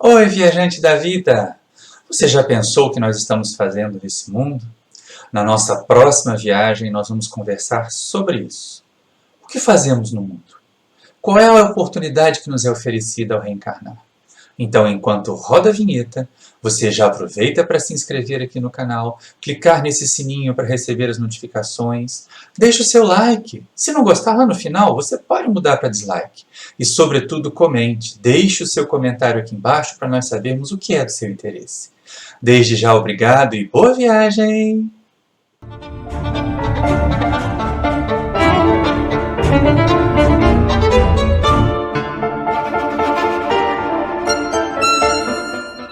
Oi, viajante da vida! Você já pensou o que nós estamos fazendo nesse mundo? Na nossa próxima viagem, nós vamos conversar sobre isso. O que fazemos no mundo? Qual é a oportunidade que nos é oferecida ao reencarnar? Então, enquanto roda a vinheta, você já aproveita para se inscrever aqui no canal, clicar nesse sininho para receber as notificações, deixa o seu like. Se não gostar lá no final, você pode mudar para dislike. E, sobretudo, comente. Deixe o seu comentário aqui embaixo para nós sabermos o que é do seu interesse. Desde já, obrigado e boa viagem!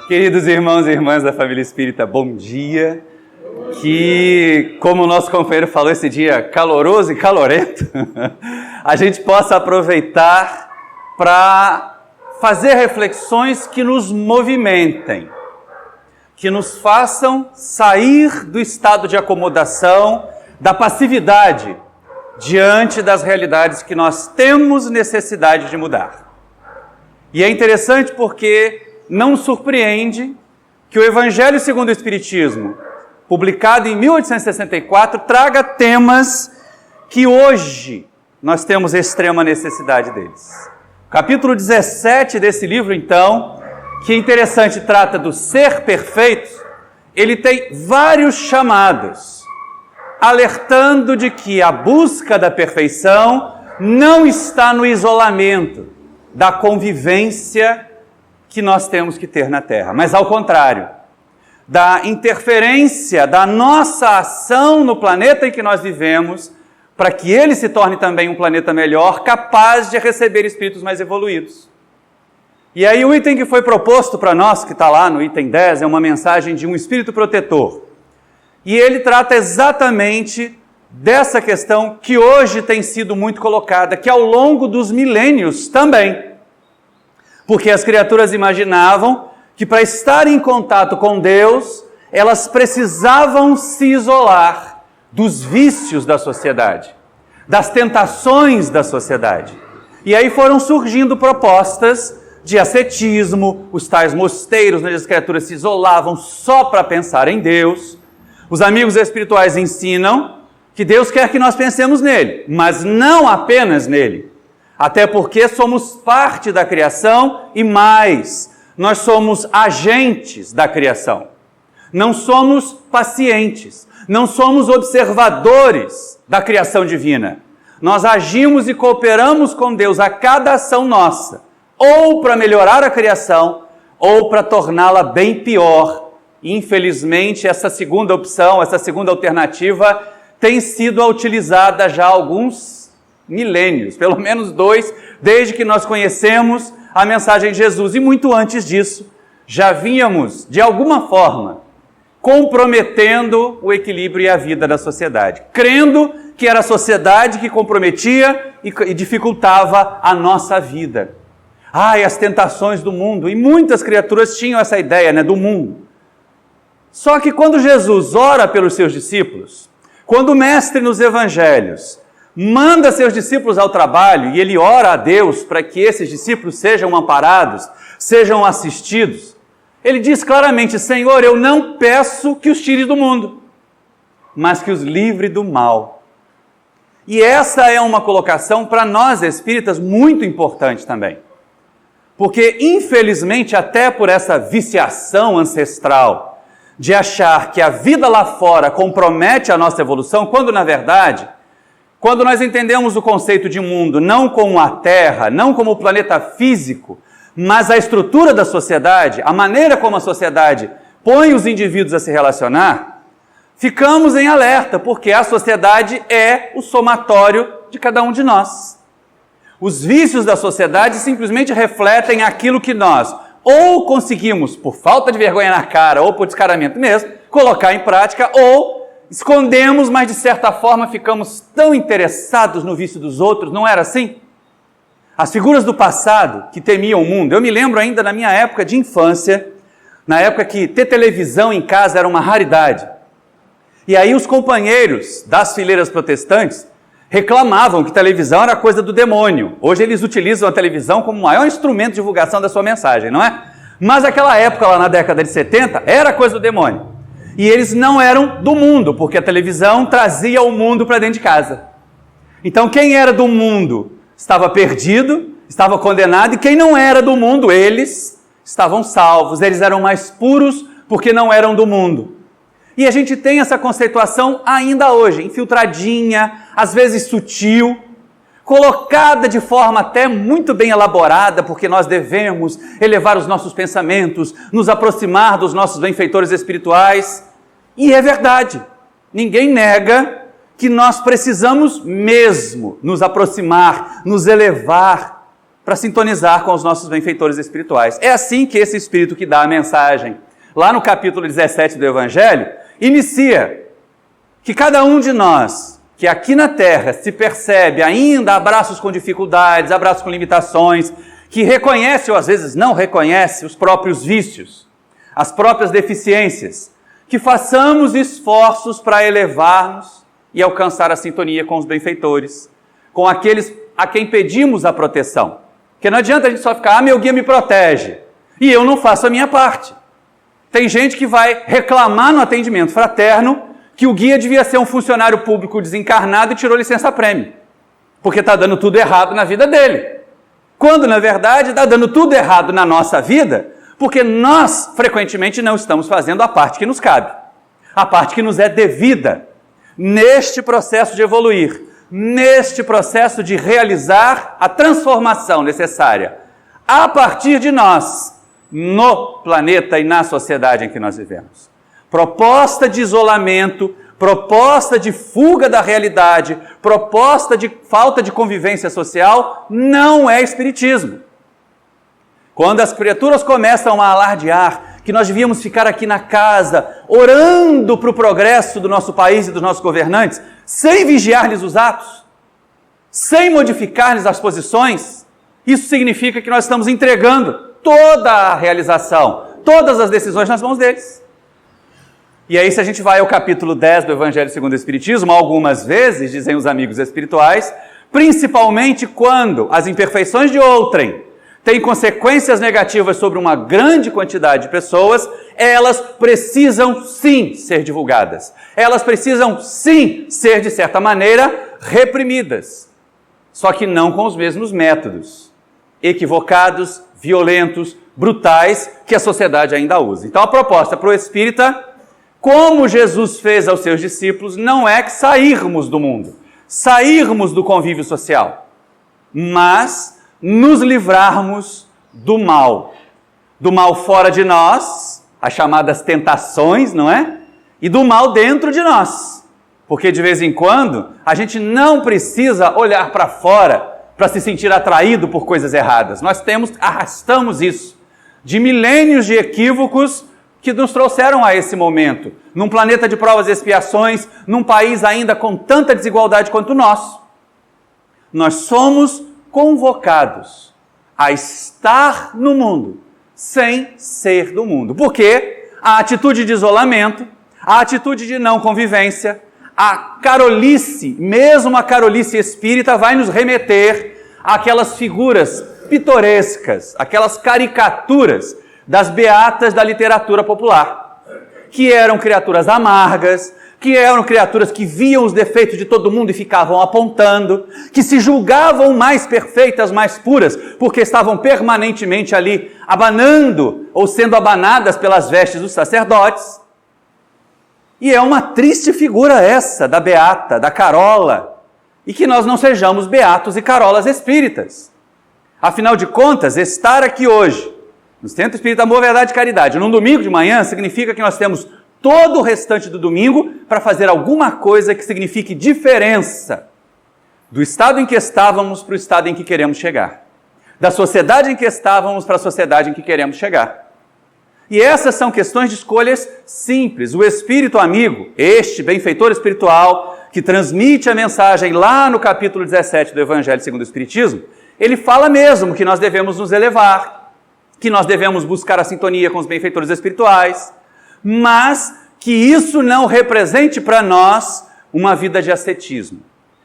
Queridos irmãos e irmãs da família espírita, bom dia. Que, como o nosso companheiro falou esse dia caloroso e calorento, a gente possa aproveitar para fazer reflexões que nos movimentem, que nos façam sair do estado de acomodação, da passividade, diante das realidades que nós temos necessidade de mudar. E é interessante porque não surpreende que o Evangelho segundo o Espiritismo, publicado em 1864, traga temas que hoje nós temos extrema necessidade deles. O capítulo 17 desse livro, então, que é interessante, trata do ser perfeito, ele tem vários chamados, alertando de que a busca da perfeição não está no isolamento da convivência que nós temos que ter na Terra, mas ao contrário, da interferência da nossa ação no planeta em que nós vivemos, para que ele se torne também um planeta melhor, capaz de receber espíritos mais evoluídos. E aí o item que foi proposto para nós, que está lá no item 10, é uma mensagem de um espírito protetor. E ele trata exatamente dessa questão que hoje tem sido muito colocada, que ao longo dos milênios também. Porque as criaturas imaginavam que para estar em contato com Deus, elas precisavam se isolar dos vícios da sociedade, das tentações da sociedade. E aí foram surgindo propostas de ascetismo, os tais mosteiros onde as criaturas se isolavam só para pensar em Deus. Os amigos espirituais ensinam que Deus quer que nós pensemos nele, mas não apenas nele. Até porque somos parte da criação e mais, nós somos agentes da criação. Não somos pacientes, não somos observadores da criação divina. Nós agimos e cooperamos com Deus a cada ação nossa, ou para melhorar a criação, ou para torná-la bem pior. Infelizmente, essa segunda opção, essa segunda alternativa, tem sido utilizada já há alguns milênios, pelo menos 2, desde que nós conhecemos a mensagem de Jesus. E muito antes disso, já vínhamos, de alguma forma, comprometendo o equilíbrio e a vida da sociedade, crendo que era a sociedade que comprometia e dificultava a nossa vida. E as tentações do mundo, e muitas criaturas tinham essa ideia, do mundo. Só que quando Jesus ora pelos seus discípulos, quando o Mestre nos Evangelhos manda seus discípulos ao trabalho e ele ora a Deus para que esses discípulos sejam amparados, sejam assistidos, ele diz claramente: Senhor, eu não peço que os tire do mundo, mas que os livre do mal. E essa é uma colocação para nós espíritas muito importante também. Porque, infelizmente, até por essa viciação ancestral de achar que a vida lá fora compromete a nossa evolução, quando na verdade, quando nós entendemos o conceito de mundo não como a Terra, não como o planeta físico, mas a estrutura da sociedade, a maneira como a sociedade põe os indivíduos a se relacionar, ficamos em alerta, porque a sociedade é o somatório de cada um de nós. Os vícios da sociedade simplesmente refletem aquilo que nós ou conseguimos, por falta de vergonha na cara, ou por descaramento mesmo, colocar em prática, ou escondemos, mas de certa forma ficamos tão interessados no vício dos outros, não era assim? As figuras do passado que temiam o mundo, eu me lembro ainda na minha época de infância, na época que ter televisão em casa era uma raridade. E aí os companheiros das fileiras protestantes reclamavam que televisão era coisa do demônio. Hoje eles utilizam a televisão como o maior instrumento de divulgação da sua mensagem, não é? Mas aquela época, lá na década de 70, era coisa do demônio. E eles não eram do mundo, porque a televisão trazia o mundo para dentro de casa. Então quem era do mundo estava perdido, estava condenado, e quem não era do mundo, eles estavam salvos. Eles eram mais puros porque não eram do mundo. E a gente tem essa conceituação ainda hoje, infiltradinha, às vezes sutil, colocada de forma até muito bem elaborada, porque nós devemos elevar os nossos pensamentos, nos aproximar dos nossos benfeitores espirituais. E é verdade, ninguém nega que nós precisamos mesmo nos aproximar, nos elevar para sintonizar com os nossos benfeitores espirituais. É assim que esse Espírito que dá a mensagem, lá no capítulo 17 do Evangelho, inicia que cada um de nós, que aqui na Terra se percebe ainda abraços com dificuldades, abraços com limitações, que reconhece ou às vezes não reconhece os próprios vícios, as próprias deficiências, que façamos esforços para elevar-nos e alcançar a sintonia com os benfeitores, com aqueles a quem pedimos a proteção. Porque não adianta a gente só ficar, meu guia me protege, e eu não faço a minha parte. Tem gente que vai reclamar no atendimento fraterno que o guia devia ser um funcionário público desencarnado e tirou licença-prêmio, porque está dando tudo errado na vida dele. Quando, na verdade, está dando tudo errado na nossa vida, porque nós, frequentemente, não estamos fazendo a parte que nos cabe, a parte que nos é devida, neste processo de evoluir, neste processo de realizar a transformação necessária, a partir de nós, no planeta e na sociedade em que nós vivemos. Proposta de isolamento, proposta de fuga da realidade, proposta de falta de convivência social, não é espiritismo. Quando as criaturas começam a alardear que nós devíamos ficar aqui na casa, orando para o progresso do nosso país e dos nossos governantes, sem vigiar-lhes os atos, sem modificar-lhes as posições, isso significa que nós estamos entregando toda a realização, todas as decisões nas mãos deles. E aí, se a gente vai ao capítulo 10 do Evangelho segundo o Espiritismo, algumas vezes, dizem os amigos espirituais, principalmente quando as imperfeições de outrem têm consequências negativas sobre uma grande quantidade de pessoas, elas precisam sim ser divulgadas. Elas precisam sim ser, de certa maneira, reprimidas. Só que não com os mesmos métodos equivocados, violentos, brutais, que a sociedade ainda usa. Então a proposta para o espírita, como Jesus fez aos seus discípulos, não é que sairmos do mundo, sairmos do convívio social, mas nos livrarmos do mal fora de nós, as chamadas tentações, não é? E do mal dentro de nós, porque de vez em quando a gente não precisa olhar para fora para se sentir atraído por coisas erradas. Nós arrastamos isso de milênios de equívocos que nos trouxeram a esse momento, num planeta de provas e expiações, num país ainda com tanta desigualdade quanto o nosso. Nós somos convocados a estar no mundo sem ser do mundo. Porque a atitude de isolamento, a atitude de não convivência, a carolice, mesmo a carolice espírita, vai nos remeter àquelas figuras pitorescas, aquelas caricaturas das beatas da literatura popular, que eram criaturas amargas, que eram criaturas que viam os defeitos de todo mundo e ficavam apontando, que se julgavam mais perfeitas, mais puras, porque estavam permanentemente ali abanando ou sendo abanadas pelas vestes dos sacerdotes. E é uma triste figura essa da beata, da carola, e que nós não sejamos beatos e carolas espíritas. Afinal de contas, estar aqui hoje, no Centro Espírita Amor, Verdade e Caridade, num domingo de manhã, significa que nós temos todo o restante do domingo para fazer alguma coisa que signifique diferença do estado em que estávamos para o estado em que queremos chegar, da sociedade em que estávamos para a sociedade em que queremos chegar. E essas são questões de escolhas simples. O Espírito amigo, este benfeitor espiritual, que transmite a mensagem lá no capítulo 17 do Evangelho segundo o Espiritismo, ele fala mesmo que nós devemos nos elevar, que nós devemos buscar a sintonia com os benfeitores espirituais, mas que isso não represente para nós uma vida de ascetismo.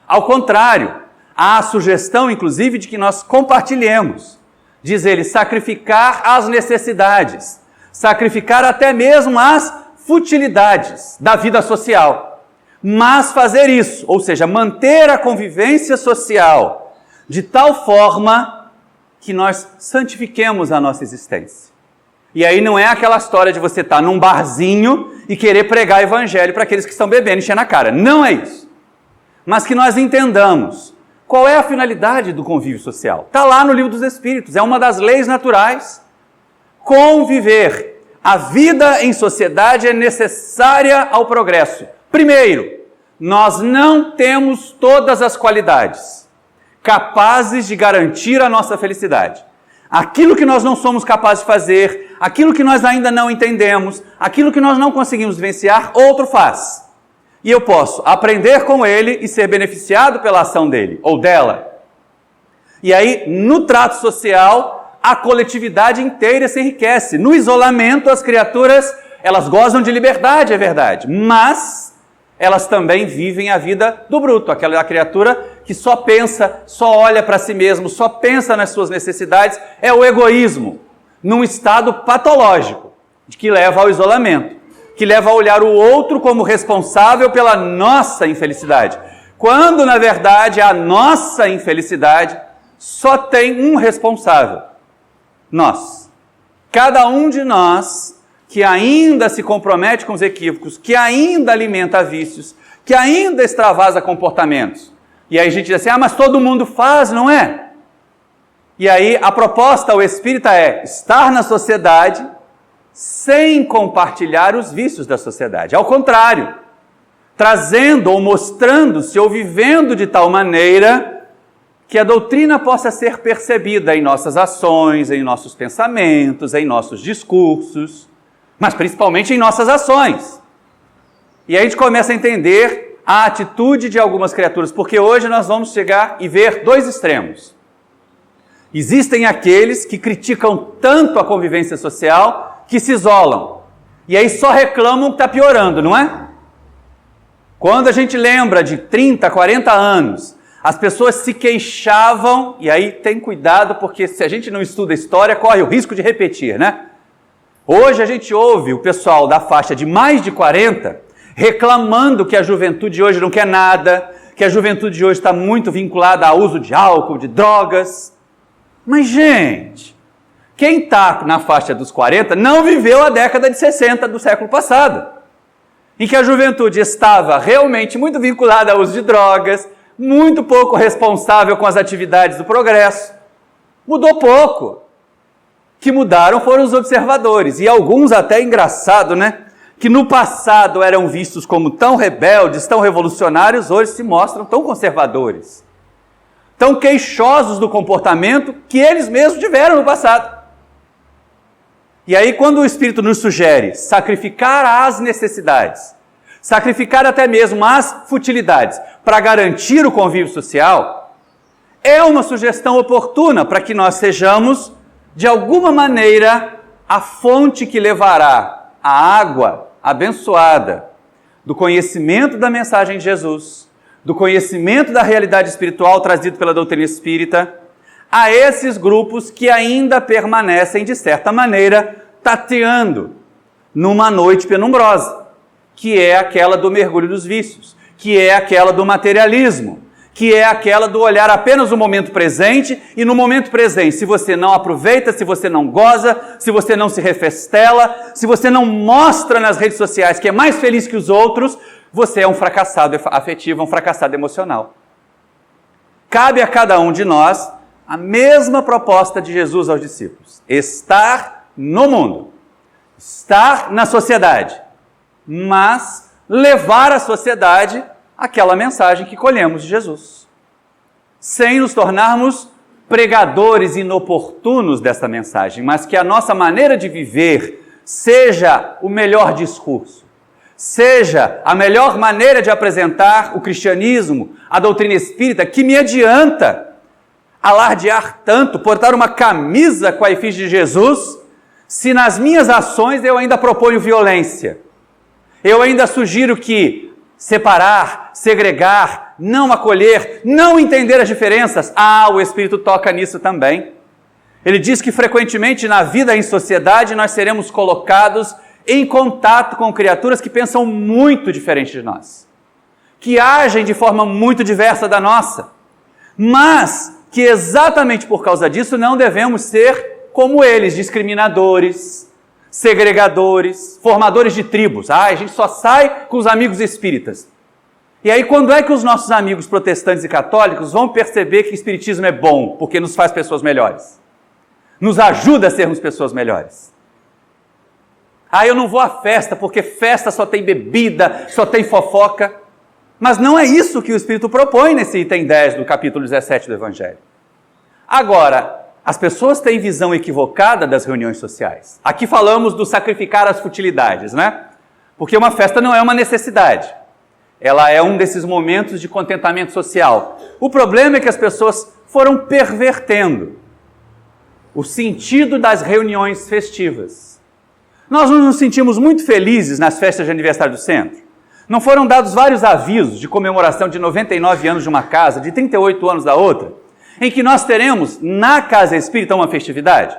Ao contrário, há a sugestão, inclusive, de que nós compartilhemos diz ele, sacrificar as necessidades, sacrificar até mesmo as futilidades da vida social. Mas fazer isso, ou seja, manter a convivência social de tal forma que nós santifiquemos a nossa existência. E aí não é aquela história de você estar num barzinho e querer pregar evangelho para aqueles que estão bebendo e enchendo a cara. Não é isso. Mas que nós entendamos qual é a finalidade do convívio social. Está lá no Livro dos Espíritos, é uma das leis naturais. Conviver. A vida em sociedade é necessária ao progresso. Primeiro, nós não temos todas as qualidades capazes de garantir a nossa felicidade. Aquilo que nós não somos capazes de fazer, aquilo que nós ainda não entendemos, aquilo que nós não conseguimos vivenciar, outro faz. E eu posso aprender com ele e ser beneficiado pela ação dele ou dela. E aí, no trato social, a coletividade inteira se enriquece. No isolamento, as criaturas, elas gozam de liberdade, é verdade, mas elas também vivem a vida do bruto, aquela criatura que só pensa, só olha para si mesmo, só pensa nas suas necessidades, é o egoísmo, num estado patológico, que leva ao isolamento, que leva a olhar o outro como responsável pela nossa infelicidade, quando, na verdade, a nossa infelicidade só tem um responsável, nós. Cada um de nós que ainda se compromete com os equívocos, que ainda alimenta vícios, que ainda extravasa comportamentos. E aí a gente diz assim, mas todo mundo faz, não é? E aí a proposta ao espírita é estar na sociedade sem compartilhar os vícios da sociedade. Ao contrário, trazendo ou mostrando-se ou vivendo de tal maneira que a doutrina possa ser percebida em nossas ações, em nossos pensamentos, em nossos discursos, mas principalmente em nossas ações. E aí a gente começa a entender a atitude de algumas criaturas, porque hoje nós vamos chegar e ver dois extremos. Existem aqueles que criticam tanto a convivência social que se isolam. E aí só reclamam que está piorando, não é? Quando a gente lembra de 30, 40 anos, as pessoas se queixavam, e aí tem cuidado, porque se a gente não estuda história, corre o risco de repetir, né? Hoje a gente ouve o pessoal da faixa de mais de 40 reclamando que a juventude hoje não quer nada, que a juventude de hoje está muito vinculada ao uso de álcool, de drogas. Mas, gente, quem está na faixa dos 40 não viveu a década de 60 do século passado, em que a juventude estava realmente muito vinculada ao uso de drogas, muito pouco responsável com as atividades do progresso. Mudou pouco. Que mudaram foram os observadores, e alguns até engraçado, né? Que no passado eram vistos como tão rebeldes, tão revolucionários, hoje se mostram tão conservadores, tão queixosos do comportamento que eles mesmos tiveram no passado. E aí quando o Espírito nos sugere sacrificar as necessidades, sacrificar até mesmo as futilidades para garantir o convívio social, é uma sugestão oportuna para que nós sejamos, de alguma maneira, a fonte que levará a água abençoada do conhecimento da mensagem de Jesus, do conhecimento da realidade espiritual trazido pela doutrina espírita, a esses grupos que ainda permanecem, de certa maneira, tateando numa noite penumbrosa, que é aquela do mergulho dos vícios, que é aquela do materialismo, que é aquela do olhar apenas o momento presente, e no momento presente, se você não aproveita, se você não goza, se você não se refestela, se você não mostra nas redes sociais que é mais feliz que os outros, você é um fracassado afetivo, um fracassado emocional. Cabe a cada um de nós a mesma proposta de Jesus aos discípulos: estar no mundo, estar na sociedade, mas levar à sociedade aquela mensagem que colhemos de Jesus, sem nos tornarmos pregadores inoportunos dessa mensagem, mas que a nossa maneira de viver seja o melhor discurso, seja a melhor maneira de apresentar o cristianismo, a doutrina espírita, que me adianta alardear tanto, portar uma camisa com a efígie de Jesus, se nas minhas ações eu ainda proponho violência. Eu ainda sugiro que separar, segregar, não acolher, não entender as diferenças. O Espírito toca nisso também. Ele diz que frequentemente na vida em sociedade nós seremos colocados em contato com criaturas que pensam muito diferente de nós, que agem de forma muito diversa da nossa, mas que exatamente por causa disso não devemos ser como eles, discriminadores, segregadores, formadores de tribos. A gente só sai com os amigos espíritas. E aí quando é que os nossos amigos protestantes e católicos vão perceber que o espiritismo é bom, porque nos faz pessoas melhores? Nos ajuda a sermos pessoas melhores. Eu não vou à festa, porque festa só tem bebida, só tem fofoca. Mas não é isso que o Espírito propõe nesse item 10 do capítulo 17 do Evangelho. Agora, as pessoas têm visão equivocada das reuniões sociais. Aqui falamos do sacrificar as futilidades, né? Porque uma festa não é uma necessidade. Ela é um desses momentos de contentamento social. O problema é que as pessoas foram pervertendo o sentido das reuniões festivas. Nós nos sentimos muito felizes nas festas de aniversário do centro. Não foram dados vários avisos de comemoração de 99 anos de uma casa, de 38 anos da outra, em que nós teremos na casa espírita uma festividade?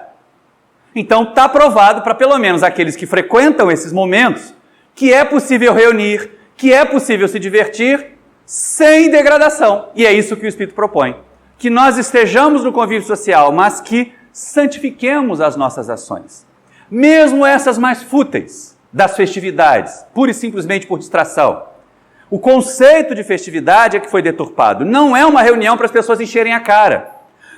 Então está provado para pelo menos aqueles que frequentam esses momentos que é possível reunir, que é possível se divertir sem degradação. E é isso que o Espírito propõe. Que nós estejamos no convívio social, mas que santifiquemos as nossas ações. Mesmo essas mais fúteis das festividades, pura e simplesmente por distração. O conceito de festividade é que foi deturpado. Não é uma reunião para as pessoas encherem a cara.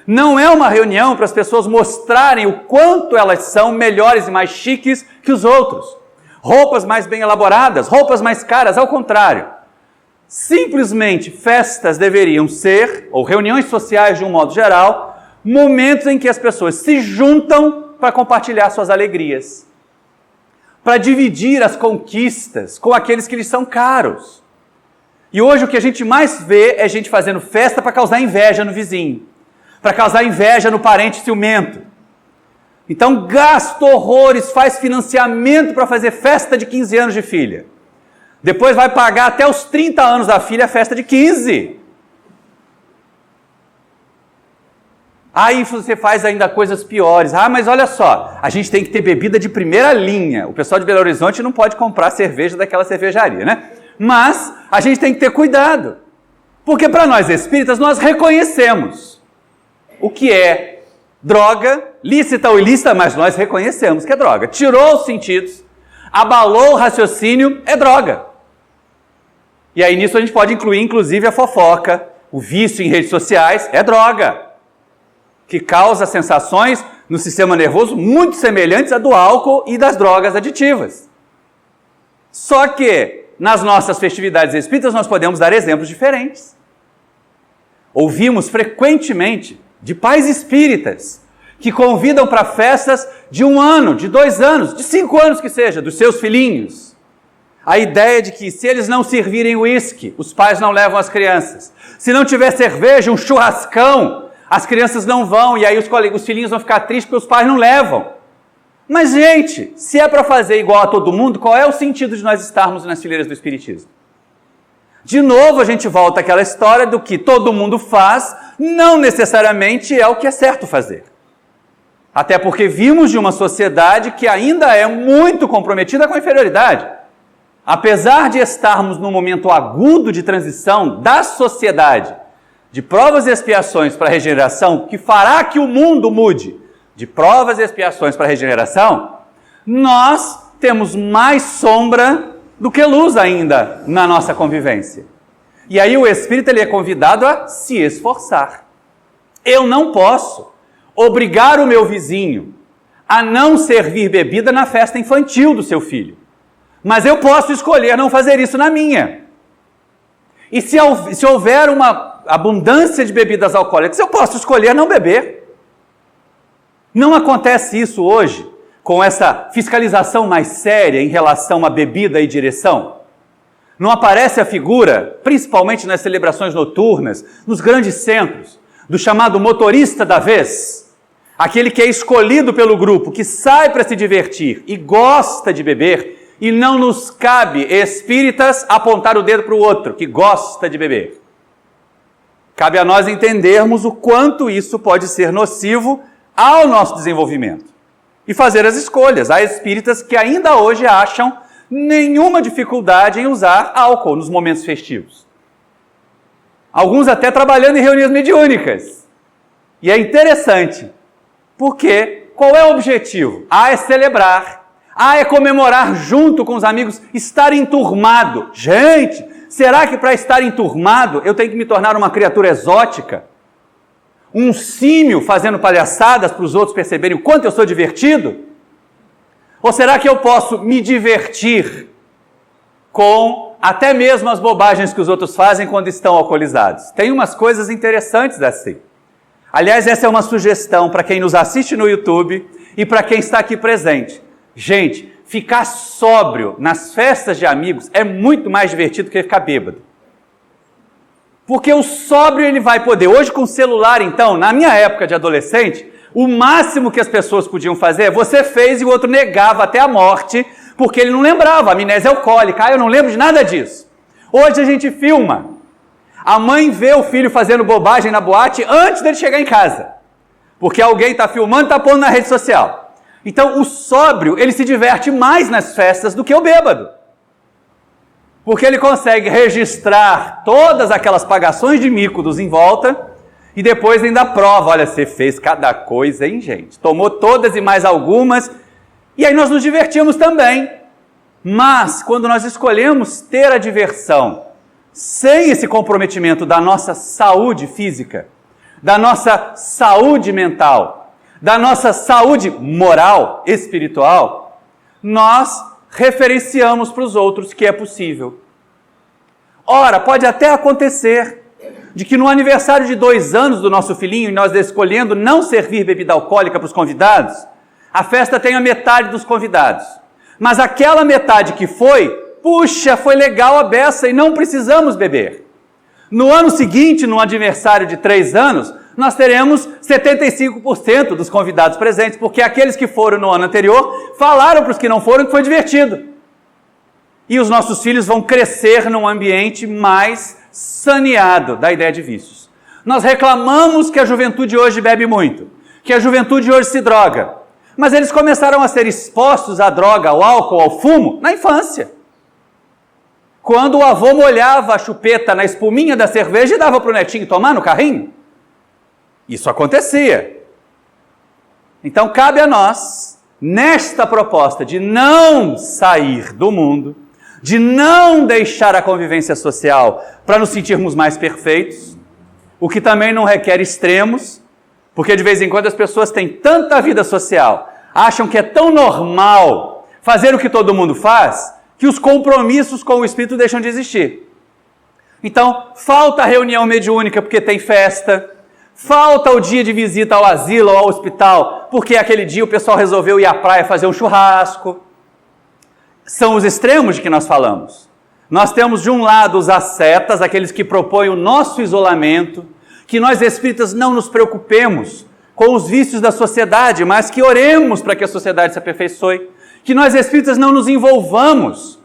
Não é uma reunião para as pessoas mostrarem o quanto elas são melhores e mais chiques que os outros. Roupas mais bem elaboradas, roupas mais caras, ao contrário. Simplesmente festas deveriam ser, ou reuniões sociais de um modo geral, momentos em que as pessoas se juntam para compartilhar suas alegrias, para dividir as conquistas com aqueles que lhes são caros. E hoje o que a gente mais vê é gente fazendo festa para causar inveja no vizinho, para causar inveja no parente ciumento. Então gasta horrores, faz financiamento para fazer festa de 15 anos de filha. Depois vai pagar até os 30 anos da filha a festa de 15. Aí você faz ainda coisas piores. Mas olha só, a gente tem que ter bebida de primeira linha. O pessoal de Belo Horizonte não pode comprar cerveja daquela cervejaria, né? Mas a gente tem que ter cuidado. Porque para nós espíritas, nós reconhecemos o que é droga, lícita ou ilícita, mas nós reconhecemos que é droga. Tirou os sentidos, abalou o raciocínio, é droga. E aí nisso a gente pode incluir inclusive a fofoca, o vício em redes sociais, é droga, que causa sensações no sistema nervoso muito semelhantes à do álcool e das drogas aditivas. Só que nas nossas festividades espíritas nós podemos dar exemplos diferentes. Ouvimos frequentemente de pais espíritas que convidam para festas de 1 ano, de 2 anos, de 5 anos que seja, dos seus filhinhos. A ideia de que se eles não servirem uísque, os pais não levam as crianças. Se não tiver cerveja, um churrascão, as crianças não vão, e aí os filhinhos vão ficar tristes porque os pais não levam. Mas, gente, se é para fazer igual a todo mundo, qual é o sentido de nós estarmos nas fileiras do Espiritismo? De novo, a gente volta àquela história do que todo mundo faz, não necessariamente é o que é certo fazer. Até porque vimos de uma sociedade que ainda é muito comprometida com a inferioridade. Apesar de estarmos num momento agudo de transição da sociedade, de provas e expiações para a regeneração, que fará que o mundo mude, de provas e expiações para a regeneração, nós temos mais sombra do que luz ainda na nossa convivência. E aí o espírito ele é convidado a se esforçar. Eu não posso obrigar o meu vizinho a não servir bebida na festa infantil do seu filho. Mas eu posso escolher não fazer isso na minha. E se houver uma abundância de bebidas alcoólicas, eu posso escolher não beber. Não acontece isso hoje com essa fiscalização mais séria em relação à bebida e direção? Não aparece a figura, principalmente nas celebrações noturnas, nos grandes centros, do chamado motorista da vez? Aquele que é escolhido pelo grupo, que sai para se divertir e gosta de beber, e não nos cabe, espíritas, apontar o dedo para o outro, que gosta de beber. Cabe a nós entendermos o quanto isso pode ser nocivo ao nosso desenvolvimento e fazer as escolhas. Há espíritas que ainda hoje acham nenhuma dificuldade em usar álcool nos momentos festivos. Alguns até trabalhando em reuniões mediúnicas. E é interessante, porque qual é o objetivo? É celebrar, é comemorar junto com os amigos, estar enturmado. Gente, será que para estar enturmado eu tenho que me tornar uma criatura exótica? Um símio fazendo palhaçadas para os outros perceberem o quanto eu sou divertido? Ou será que eu posso me divertir com até mesmo as bobagens que os outros fazem quando estão alcoolizados? Tem umas coisas interessantes assim. Aliás, essa é uma sugestão para quem nos assiste no YouTube e para quem está aqui presente. Gente, ficar sóbrio nas festas de amigos é muito mais divertido que ficar bêbado. Porque o sóbrio ele vai poder, hoje com o celular então, na minha época de adolescente, o máximo que as pessoas podiam fazer é você fez e o outro negava até a morte, porque ele não lembrava, amnésia alcoólica, eu não lembro de nada disso. Hoje a gente filma, a mãe vê o filho fazendo bobagem na boate antes dele chegar em casa, porque alguém está filmando e está pondo na rede social. Então o sóbrio, ele se diverte mais nas festas do que o bêbado. Porque ele consegue registrar todas aquelas pagações de mico dos em volta e depois ainda prova, olha, você fez cada coisa, hein, gente? Tomou todas e mais algumas, e aí nós nos divertimos também. Mas, quando nós escolhemos ter a diversão sem esse comprometimento da nossa saúde física, da nossa saúde mental, da nossa saúde moral, espiritual, nós referenciamos para os outros que é possível. Ora, pode até acontecer de que no aniversário de 2 anos do nosso filhinho, e nós escolhendo não servir bebida alcoólica para os convidados, a festa tenha metade dos convidados. Mas aquela metade que foi, puxa, foi legal a beça e não precisamos beber. No ano seguinte, no aniversário de 3 anos, nós teremos 75% dos convidados presentes, porque aqueles que foram no ano anterior falaram para os que não foram que foi divertido. E os nossos filhos vão crescer num ambiente mais saneado da ideia de vícios. Nós reclamamos que a juventude hoje bebe muito, que a juventude hoje se droga, mas eles começaram a ser expostos à droga, ao álcool, ao fumo, na infância. Quando o avô molhava a chupeta na espuminha da cerveja e dava para o netinho tomar no carrinho. Isso acontecia. Então cabe a nós, nesta proposta de não sair do mundo, de não deixar a convivência social para nos sentirmos mais perfeitos, o que também não requer extremos, porque de vez em quando as pessoas têm tanta vida social, acham que é tão normal fazer o que todo mundo faz, que os compromissos com o Espírito deixam de existir. Então, falta a reunião mediúnica porque tem festa, falta o dia de visita ao asilo ou ao hospital, porque aquele dia o pessoal resolveu ir à praia fazer um churrasco. São os extremos de que nós falamos. Nós temos de um lado os ascetas, aqueles que propõem o nosso isolamento, que nós espíritas não nos preocupemos com os vícios da sociedade, mas que oremos para que a sociedade se aperfeiçoe, que nós espíritas não nos envolvamos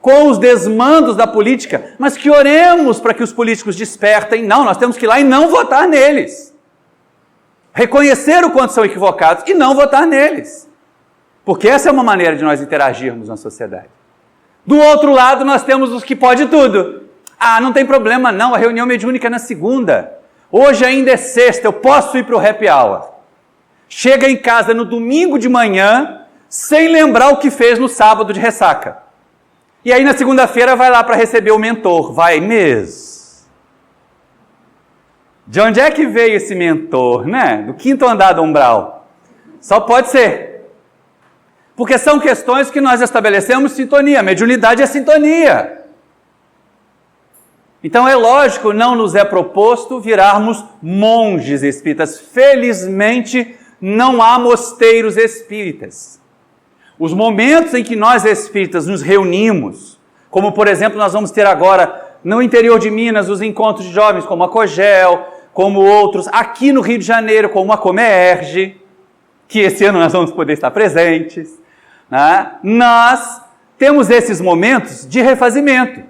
com os desmandos da política, mas que oremos para que os políticos despertem. Não, nós temos que ir lá e não votar neles. Reconhecer o quanto são equivocados e não votar neles. Porque essa é uma maneira de nós interagirmos na sociedade. Do outro lado, nós temos os que pode tudo. Não tem problema não, a reunião mediúnica é na segunda. Hoje ainda é sexta, eu posso ir para o happy hour. Chega em casa no domingo de manhã, sem lembrar o que fez no sábado de ressaca. E aí na segunda-feira vai lá para receber o mentor. Vai mesmo. De onde é que veio esse mentor, né? Do 5º andar do umbral. Só pode ser. Porque são questões que nós estabelecemos sintonia. A mediunidade é sintonia. Então é lógico, não nos é proposto virarmos monges espíritas. Felizmente, não há mosteiros espíritas. Os momentos em que nós espíritas nos reunimos, como por exemplo nós vamos ter agora no interior de Minas os encontros de jovens como a COGEL, como outros, aqui no Rio de Janeiro como a Comerge, que esse ano nós vamos poder estar presentes, né? Nós temos esses momentos de refazimento,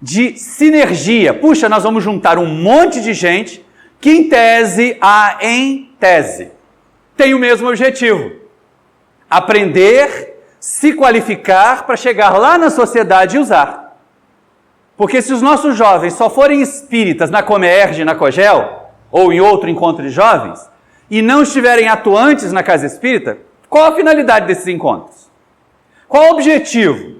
de sinergia. Puxa, nós vamos juntar um monte de gente que em tese, tem o mesmo objetivo: aprender, se qualificar para chegar lá na sociedade e usar. Porque se os nossos jovens só forem espíritas na Comerge, na Cogel, ou em outro encontro de jovens, e não estiverem atuantes na casa espírita, qual a finalidade desses encontros? Qual o objetivo?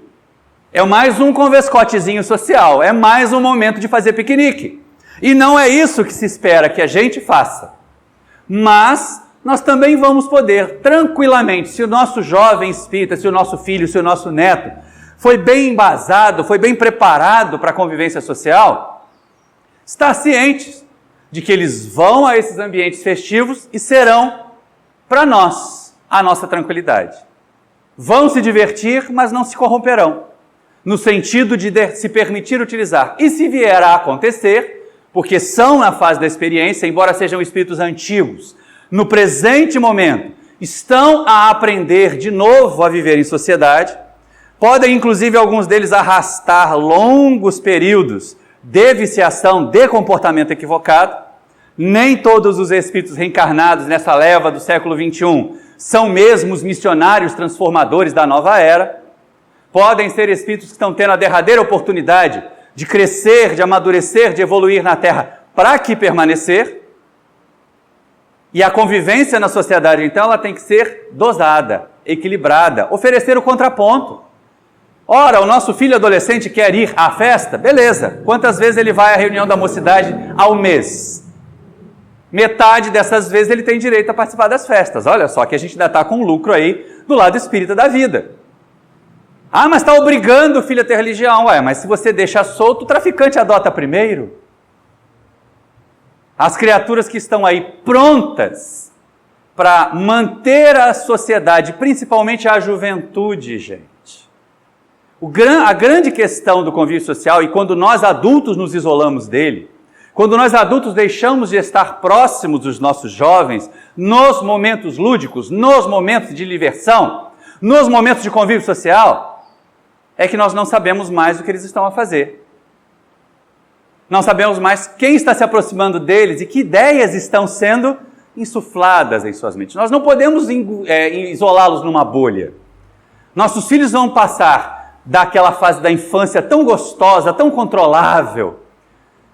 É mais um convescotezinho social, é mais um momento de fazer piquenique. E não é isso que se espera que a gente faça. Mas nós também vamos poder, tranquilamente, se o nosso jovem espírita, se o nosso filho, se o nosso neto foi bem embasado, foi bem preparado para a convivência social, estar cientes de que eles vão a esses ambientes festivos e serão, para nós, a nossa tranquilidade. Vão se divertir, mas não se corromperão, no sentido de se permitir utilizar. E se vier a acontecer, porque são na fase da experiência, embora sejam espíritos antigos, no presente momento, estão a aprender de novo a viver em sociedade, podem inclusive alguns deles arrastar longos períodos de viciação, de comportamento equivocado. Nem todos os espíritos reencarnados nessa leva do século XXI são mesmo os missionários transformadores da nova era. Podem ser espíritos que estão tendo a derradeira oportunidade de crescer, de amadurecer, de evoluir na Terra para aqui permanecer. E a convivência na sociedade, então, ela tem que ser dosada, equilibrada, oferecer o contraponto. Ora, o nosso filho adolescente quer ir à festa? Beleza. Quantas vezes ele vai à reunião da mocidade ao mês? Metade dessas vezes ele tem direito a participar das festas. Olha só que a gente ainda está com um lucro aí do lado espírita da vida. Ah, mas está obrigando o filho a ter religião. Ué, mas se você deixa solto, o traficante adota primeiro. As criaturas que estão aí prontas para manter a sociedade, principalmente a juventude, gente. A grande questão do convívio social, e quando nós adultos nos isolamos dele, quando nós adultos deixamos de estar próximos dos nossos jovens, nos momentos lúdicos, nos momentos de diversão, nos momentos de convívio social, é que nós não sabemos mais o que eles estão a fazer. Não sabemos mais quem está se aproximando deles e que ideias estão sendo insufladas em suas mentes. Nós não podemos isolá-los numa bolha. Nossos filhos vão passar daquela fase da infância tão gostosa, tão controlável,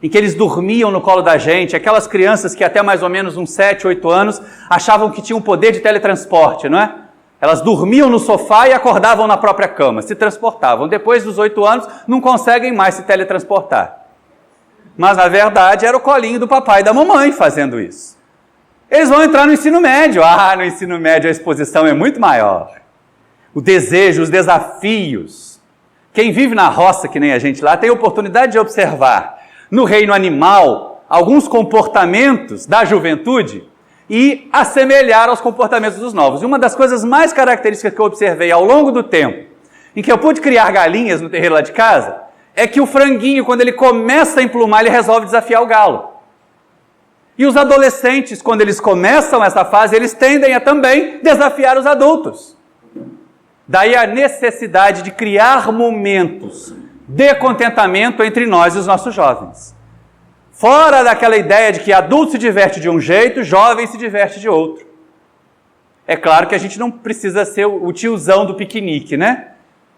em que eles dormiam no colo da gente, aquelas crianças que até mais ou menos uns 7, 8 anos achavam que tinham poder de teletransporte, não é? Elas dormiam no sofá e acordavam na própria cama, se transportavam. Depois dos 8 anos, não conseguem mais se teletransportar. Mas, na verdade, era o colinho do papai e da mamãe fazendo isso. Eles vão entrar no ensino médio. No ensino médio a exposição é muito maior. O desejo, os desafios. Quem vive na roça, que nem a gente lá, tem oportunidade de observar no reino animal alguns comportamentos da juventude e assemelhar aos comportamentos dos novos. E uma das coisas mais características que eu observei ao longo do tempo, em que eu pude criar galinhas no terreiro lá de casa, é que o franguinho, quando ele começa a emplumar, ele resolve desafiar o galo. E os adolescentes, quando eles começam essa fase, eles tendem a também desafiar os adultos. Daí a necessidade de criar momentos de contentamento entre nós e os nossos jovens. Fora daquela ideia de que adulto se diverte de um jeito, jovem se diverte de outro. É claro que a gente não precisa ser o tiozão do piquenique, né?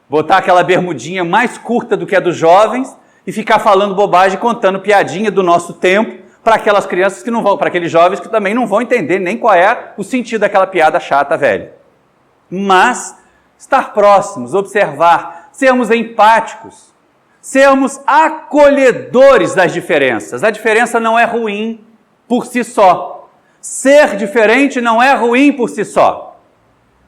Botar aquela bermudinha mais curta do que a dos jovens e ficar falando bobagem, contando piadinha do nosso tempo para aquelas crianças que não vão, para aqueles jovens que também não vão entender nem qual é o sentido daquela piada chata velha. Mas estar próximos, observar, sermos empáticos, sermos acolhedores das diferenças. A diferença não é ruim por si só. Ser diferente não é ruim por si só.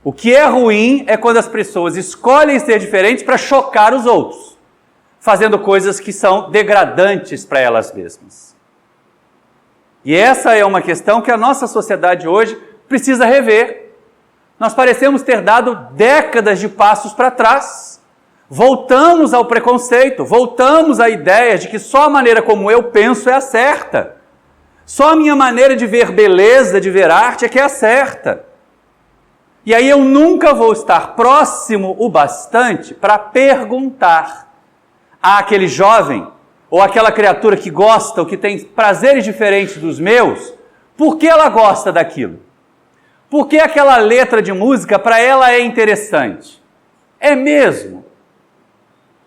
O que é ruim é quando as pessoas escolhem ser diferentes para chocar os outros, fazendo coisas que são degradantes para elas mesmas. E essa é uma questão que a nossa sociedade hoje precisa rever. Nós parecemos ter dado décadas de passos para trás. Voltamos ao preconceito, voltamos à ideia de que só a maneira como eu penso é a certa. Só a minha maneira de ver beleza, de ver arte é que é a certa. E aí eu nunca vou estar próximo o bastante para perguntar àquele jovem ou àquela criatura que gosta ou que tem prazeres diferentes dos meus, por que ela gosta daquilo? Por que aquela letra de música para ela é interessante? É mesmo.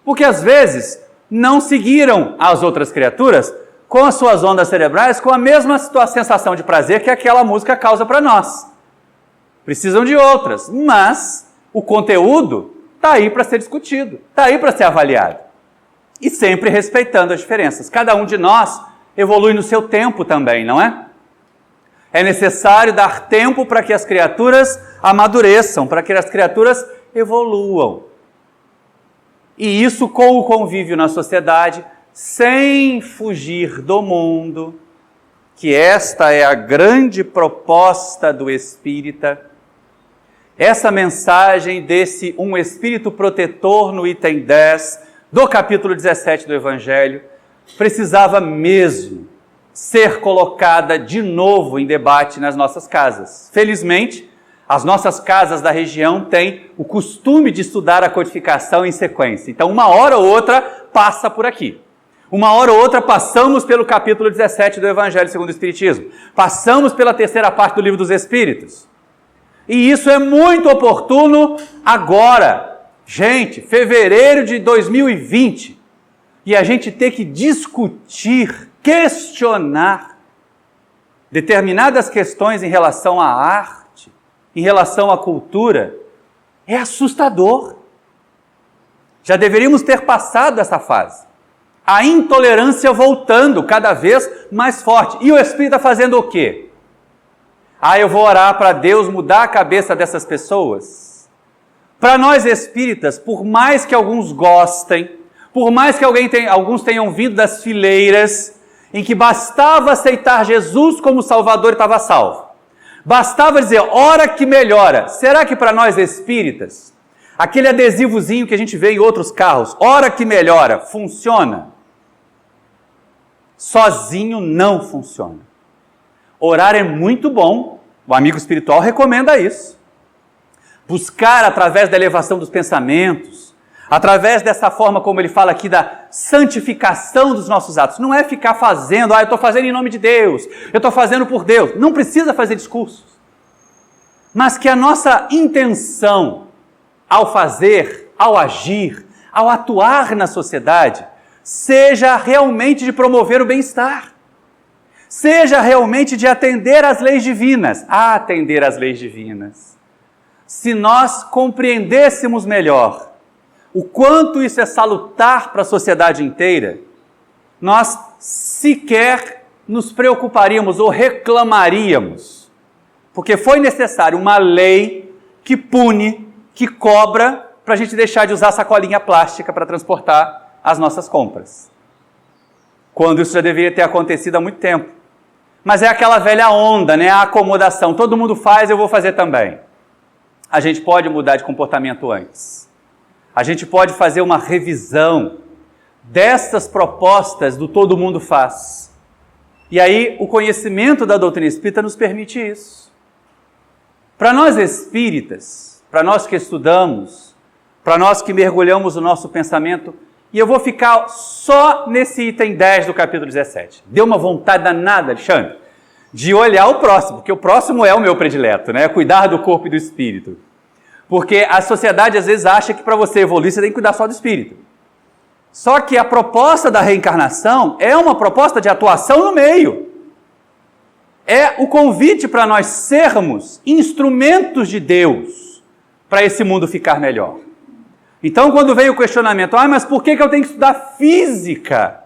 Porque às vezes não seguiram as outras criaturas com as suas ondas cerebrais com a mesma sensação de prazer que aquela música causa para nós. Precisam de outras, mas o conteúdo está aí para ser discutido, está aí para ser avaliado. E sempre respeitando as diferenças. Cada um de nós evolui no seu tempo também, não é? É necessário dar tempo para que as criaturas amadureçam, para que as criaturas evoluam. E isso com o convívio na sociedade, sem fugir do mundo, que esta é a grande proposta do espírita. Essa mensagem desse um espírito protetor no item 10 do capítulo 17 do Evangelho precisava mesmo ser colocada de novo em debate nas nossas casas. Felizmente, as nossas casas da região têm o costume de estudar a codificação em sequência. Então, uma hora ou outra passa por aqui. Uma hora ou outra passamos pelo capítulo 17 do Evangelho segundo o Espiritismo. Passamos pela terceira parte do Livro dos Espíritos. E isso é muito oportuno agora. Gente, fevereiro de 2020. E a gente ter que discutir, questionar determinadas questões em relação à arte, em relação à cultura, é assustador. Já deveríamos ter passado essa fase. A intolerância voltando cada vez mais forte. E o Espírito está fazendo o quê? Eu vou orar para Deus mudar a cabeça dessas pessoas? Para nós espíritas, por mais que alguns gostem, por mais que alguns tenham vindo das fileiras, em que bastava aceitar Jesus como Salvador e estava salvo. Bastava dizer, ora que melhora. Será que para nós espíritas, aquele adesivozinho que a gente vê em outros carros, ora que melhora, funciona? Sozinho não funciona. Orar é muito bom, o amigo espiritual recomenda isso. Buscar através da elevação dos pensamentos, através dessa forma como ele fala aqui da santificação dos nossos atos. Não é ficar fazendo, eu estou fazendo em nome de Deus, eu estou fazendo por Deus. Não precisa fazer discursos. Mas que a nossa intenção ao fazer, ao agir, ao atuar na sociedade, seja realmente de promover o bem-estar. Seja realmente de atender às leis divinas. Atender às leis divinas. Se nós compreendêssemos melhor o quanto isso é salutar para a sociedade inteira, nós sequer nos preocuparíamos ou reclamaríamos, porque foi necessário uma lei que pune, que cobra, para a gente deixar de usar sacolinha plástica para transportar as nossas compras. Quando isso já deveria ter acontecido há muito tempo. Mas é aquela velha onda, né? A acomodação. Todo mundo faz, eu vou fazer também. A gente pode mudar de comportamento antes. A gente pode fazer uma revisão dessas propostas do todo mundo faz. E aí o conhecimento da doutrina espírita nos permite isso. Para nós espíritas, para nós que estudamos, para nós que mergulhamos o nosso pensamento, e eu vou ficar só nesse item 10 do capítulo 17. Deu uma vontade danada, Alexandre, de olhar o próximo, porque o próximo é o meu predileto, né? Cuidar do corpo e do espírito. Porque a sociedade às vezes acha que para você evoluir você tem que cuidar só do espírito. Só que a proposta da reencarnação é uma proposta de atuação no meio. É o convite para nós sermos instrumentos de Deus para esse mundo ficar melhor. Então, quando vem o questionamento, mas por que eu tenho que estudar física?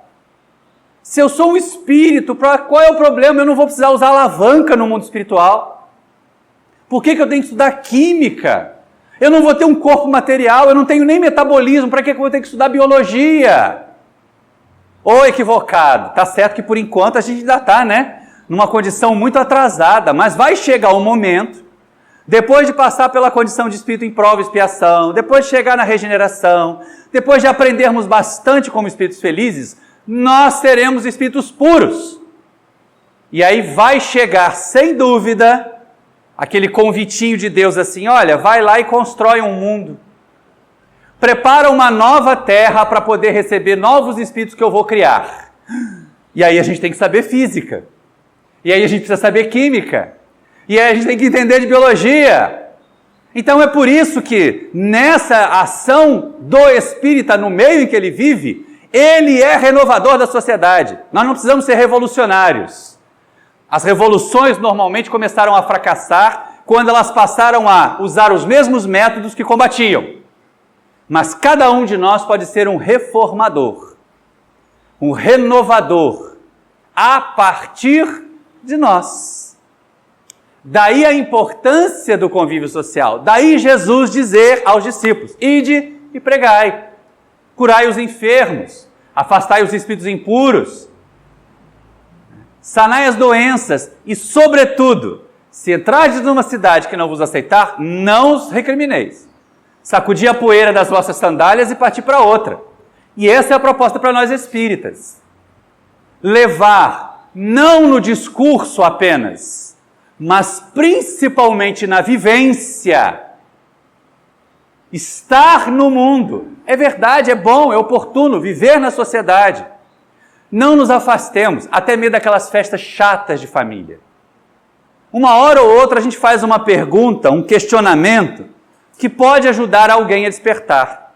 Se eu sou um espírito, qual é o problema? Eu não vou precisar usar alavanca no mundo espiritual. Por que eu tenho que estudar química? Eu não vou ter um corpo material, eu não tenho nem metabolismo, para que eu vou ter que estudar biologia? Ou equivocado? Tá certo que por enquanto a gente ainda está, né? Numa condição muito atrasada, mas vai chegar um momento, depois de passar pela condição de espírito em prova e expiação, depois de chegar na regeneração, depois de aprendermos bastante como espíritos felizes, nós seremos espíritos puros. E aí vai chegar, sem dúvida, aquele convitinho de Deus assim, olha, vai lá e constrói um mundo. Prepara uma nova terra para poder receber novos espíritos que eu vou criar. E aí a gente tem que saber física. E aí a gente precisa saber química. E aí a gente tem que entender de biologia. Então é por isso que nessa ação do espírita no meio em que ele vive, ele é renovador da sociedade. Nós não precisamos ser revolucionários. As revoluções normalmente começaram a fracassar quando elas passaram a usar os mesmos métodos que combatiam. Mas cada um de nós pode ser um reformador, um renovador, a partir de nós. Daí a importância do convívio social. Daí Jesus dizer aos discípulos: ide e pregai, curai os enfermos, afastai os espíritos impuros, sanai as doenças e, sobretudo, se entrardes numa cidade que não vos aceitar, não os recrimineis. Sacudir a poeira das vossas sandálias e partir para outra. E essa é a proposta para nós espíritas. Levar, não no discurso apenas, mas principalmente na vivência. Estar no mundo. É verdade, é bom, é oportuno viver na sociedade. Não nos afastemos, até meio daquelas festas chatas de família. Uma hora ou outra a gente faz uma pergunta, um questionamento, que pode ajudar alguém a despertar.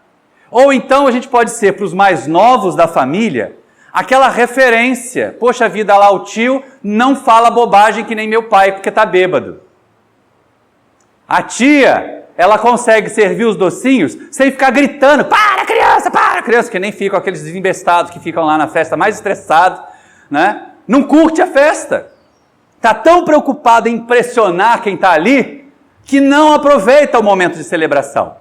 Ou então a gente pode ser, para os mais novos da família, aquela referência. Poxa vida, lá o tio não fala bobagem que nem meu pai, porque está bêbado. A tia, ela consegue servir os docinhos sem ficar gritando: para criança, que nem ficam aqueles desembestados que ficam lá na festa mais estressados, né? Não curte a festa. Está tão preocupado em impressionar quem está ali, que não aproveita o momento de celebração.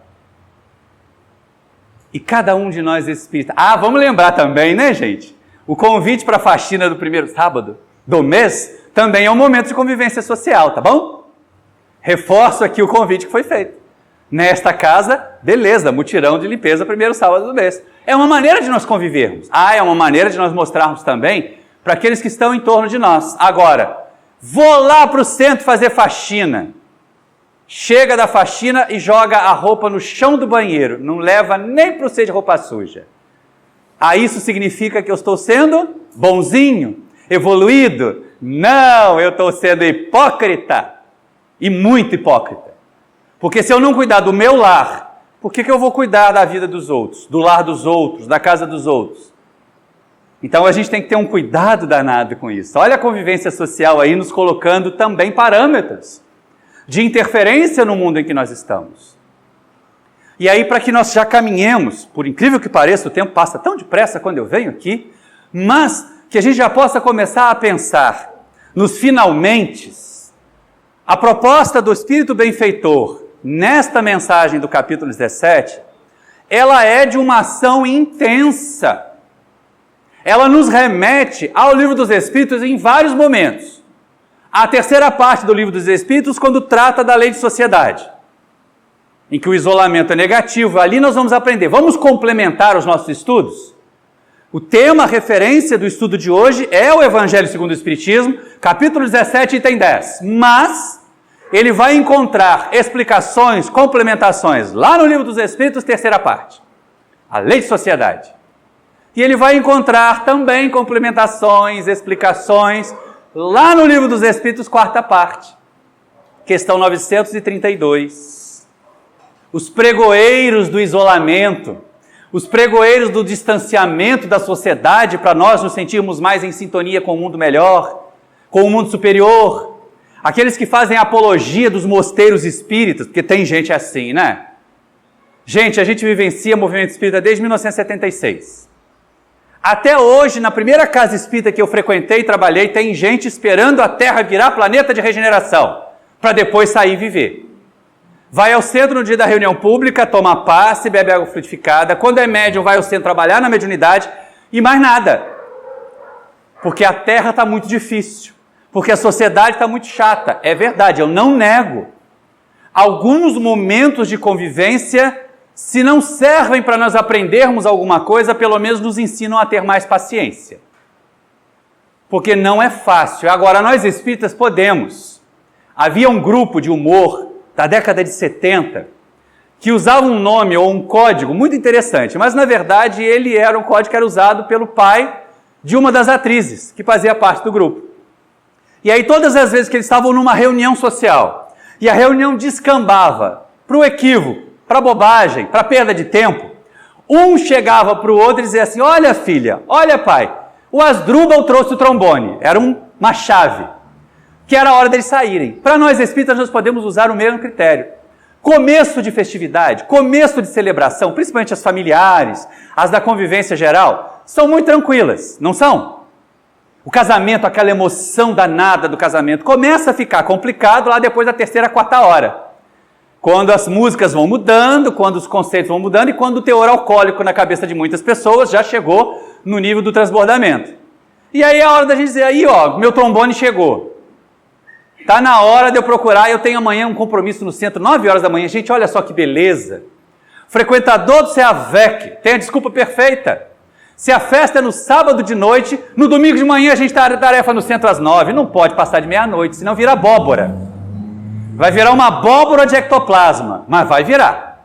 E cada um de nós espírita. Vamos lembrar também, né, gente? O convite para a faxina do primeiro sábado do mês também é um momento de convivência social, tá bom? Reforço aqui o convite que foi feito. Nesta casa, beleza, mutirão de limpeza primeiro sábado do mês. É uma maneira de nós convivermos. É uma maneira de nós mostrarmos também para aqueles que estão em torno de nós. Agora, vou lá para o centro fazer faxina. Chega da faxina e joga a roupa no chão do banheiro. Não leva nem para o cesto de roupa suja. Isso significa que eu estou sendo bonzinho, evoluído? Não, eu estou sendo hipócrita. E muito hipócrita. Porque se eu não cuidar do meu lar, por que eu vou cuidar da vida dos outros, do lar dos outros, da casa dos outros? Então a gente tem que ter um cuidado danado com isso. Olha a convivência social aí nos colocando também parâmetros de interferência no mundo em que nós estamos. E aí, para que nós já caminhemos, por incrível que pareça, o tempo passa tão depressa quando eu venho aqui, mas que a gente já possa começar a pensar nos finalmentes. A proposta do Espírito Benfeitor, nesta mensagem do capítulo 17, ela é de uma ação intensa. Ela nos remete ao Livro dos Espíritos em vários momentos. A terceira parte do Livro dos Espíritos, quando trata da lei de sociedade, em que o isolamento é negativo, ali nós vamos aprender. Vamos complementar os nossos estudos? O tema, a referência do estudo de hoje é o Evangelho segundo o Espiritismo, capítulo 17, item 10. Mas ele vai encontrar explicações, complementações, lá no Livro dos Espíritos, terceira parte, a lei de sociedade. E ele vai encontrar também complementações, explicações, lá no Livro dos Espíritos, quarta parte, questão 932. Os pregoeiros do isolamento, os pregoeiros do distanciamento da sociedade para nós nos sentirmos mais em sintonia com o mundo melhor, com o mundo superior, aqueles que fazem apologia dos mosteiros espíritas, porque tem gente assim, né? Gente, a gente vivencia o movimento espírita desde 1976. Até hoje, na primeira casa espírita que eu frequentei e trabalhei, tem gente esperando a Terra virar planeta de regeneração, para depois sair e viver. Vai ao centro no dia da reunião pública, toma passe, bebe água frutificada. Quando é médium, vai ao centro trabalhar na mediunidade e mais nada. Porque a Terra está muito difícil. Porque a sociedade está muito chata. É verdade, eu não nego. Alguns momentos de convivência, se não servem para nós aprendermos alguma coisa, pelo menos nos ensinam a ter mais paciência. Porque não é fácil. Agora, nós espíritas podemos. Havia um grupo de humor da década de 70 que usava um nome ou um código muito interessante, mas na verdade ele era um código que era usado pelo pai de uma das atrizes que fazia parte do grupo. E aí todas as vezes que eles estavam numa reunião social, e a reunião descambava para o equívoco, para a bobagem, para a perda de tempo, um chegava para o outro e dizia assim, olha filha, olha pai, o Asdrubal trouxe o trombone, era uma chave, que era a hora deles saírem. Para nós espíritas nós podemos usar o mesmo critério. Começo de festividade, começo de celebração, principalmente as familiares, as da convivência geral, são muito tranquilas, não são? O casamento, aquela emoção danada do casamento, começa a ficar complicado lá depois da terceira, quarta hora. Quando as músicas vão mudando, quando os conceitos vão mudando e quando o teor alcoólico na cabeça de muitas pessoas já chegou no nível do transbordamento. E aí é a hora da gente dizer, aí ó, meu trombone chegou. Está na hora de eu procurar, eu tenho amanhã um compromisso no centro, 9 horas da manhã. Gente, olha só que beleza. Frequentador do CEAVEC, tem a desculpa perfeita. Se a festa é no sábado de noite, no domingo de manhã a gente está tarefa no centro às 9. Não pode passar de meia-noite, senão vira abóbora. Vai virar uma abóbora de ectoplasma, mas vai virar.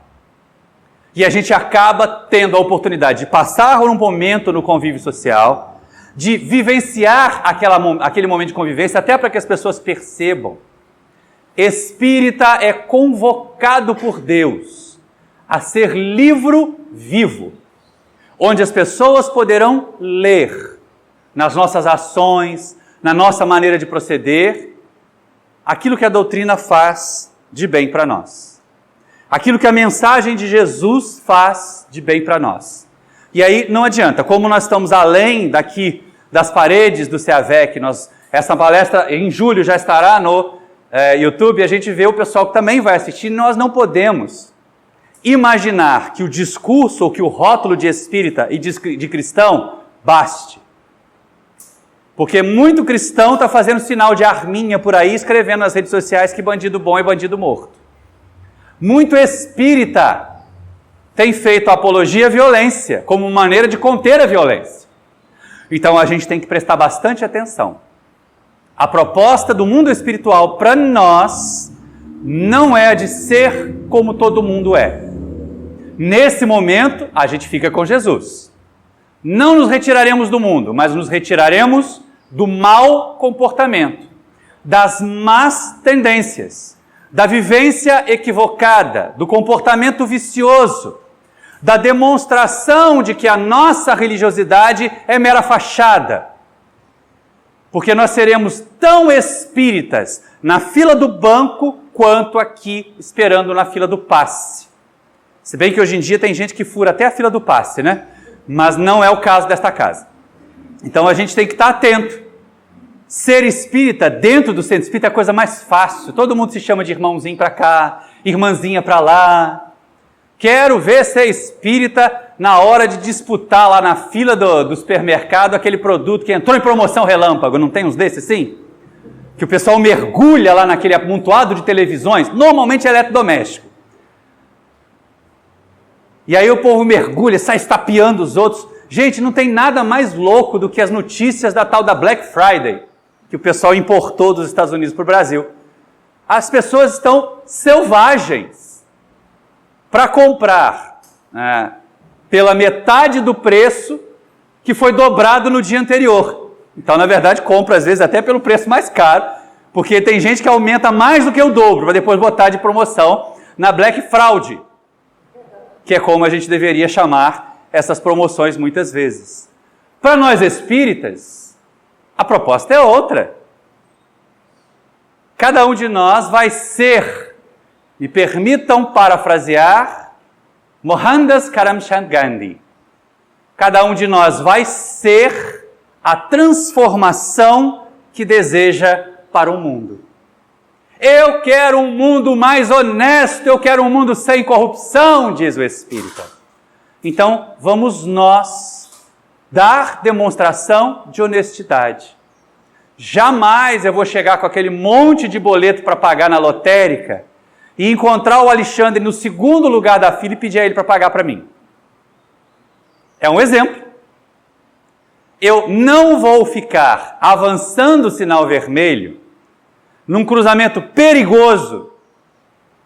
E a gente acaba tendo a oportunidade de passar um momento no convívio social, de vivenciar aquele momento de convivência, até para que as pessoas percebam. Espírita é convocado por Deus a ser livro vivo, onde as pessoas poderão ler nas nossas ações, na nossa maneira de proceder, aquilo que a doutrina faz de bem para nós. Aquilo que a mensagem de Jesus faz de bem para nós. E aí não adianta, como nós estamos além daqui das paredes do CEAVEC, essa palestra em julho já estará no YouTube, a gente vê o pessoal que também vai assistir, nós não podemos imaginar que o discurso ou que o rótulo de espírita e de cristão baste. Porque muito cristão está fazendo sinal de arminha por aí, escrevendo nas redes sociais que bandido bom é bandido morto. Muito espírita tem feito apologia à violência, como maneira de conter a violência. Então a gente tem que prestar bastante atenção. A proposta do mundo espiritual para nós não é a de ser como todo mundo é. Nesse momento, a gente fica com Jesus. Não nos retiraremos do mundo, mas nos retiraremos do mau comportamento, das más tendências, da vivência equivocada, do comportamento vicioso, da demonstração de que a nossa religiosidade é mera fachada. Porque nós seremos tão espíritas na fila do banco quanto aqui esperando na fila do passe. Se bem que hoje em dia tem gente que fura até a fila do passe, né? Mas não é o caso desta casa. Então a gente tem que estar atento. Ser espírita dentro do centro espírita é a coisa mais fácil. Todo mundo se chama de irmãozinho para cá, irmãzinha para lá. Quero ver ser espírita na hora de disputar lá na fila do supermercado aquele produto que entrou em promoção relâmpago. Não tem uns desses assim? Que o pessoal mergulha lá naquele amontoado de televisões, normalmente eletrodoméstico. E aí o povo mergulha, sai estapeando os outros. Gente, não tem nada mais louco do que as notícias da tal da Black Friday, que o pessoal importou dos Estados Unidos para o Brasil. As pessoas estão selvagens para comprar pela metade do preço que foi dobrado no dia anterior. Então, na verdade, compra às vezes até pelo preço mais caro, porque tem gente que aumenta mais do que o dobro para depois botar de promoção na Black Fraud, que é como a gente deveria chamar essas promoções muitas vezes. Para nós espíritas, a proposta é outra. Cada um de nós vai ser, me permitam parafrasear, Mohandas Karamchand Gandhi. Cada um de nós vai ser a transformação que deseja para o mundo. Eu quero um mundo mais honesto, eu quero um mundo sem corrupção, diz o Espírita. Então, vamos nós dar demonstração de honestidade. Jamais eu vou chegar com aquele monte de boleto para pagar na lotérica e encontrar o Alexandre no segundo lugar da fila e pedir a ele para pagar para mim. É um exemplo. Eu não vou ficar avançando o sinal vermelho num cruzamento perigoso,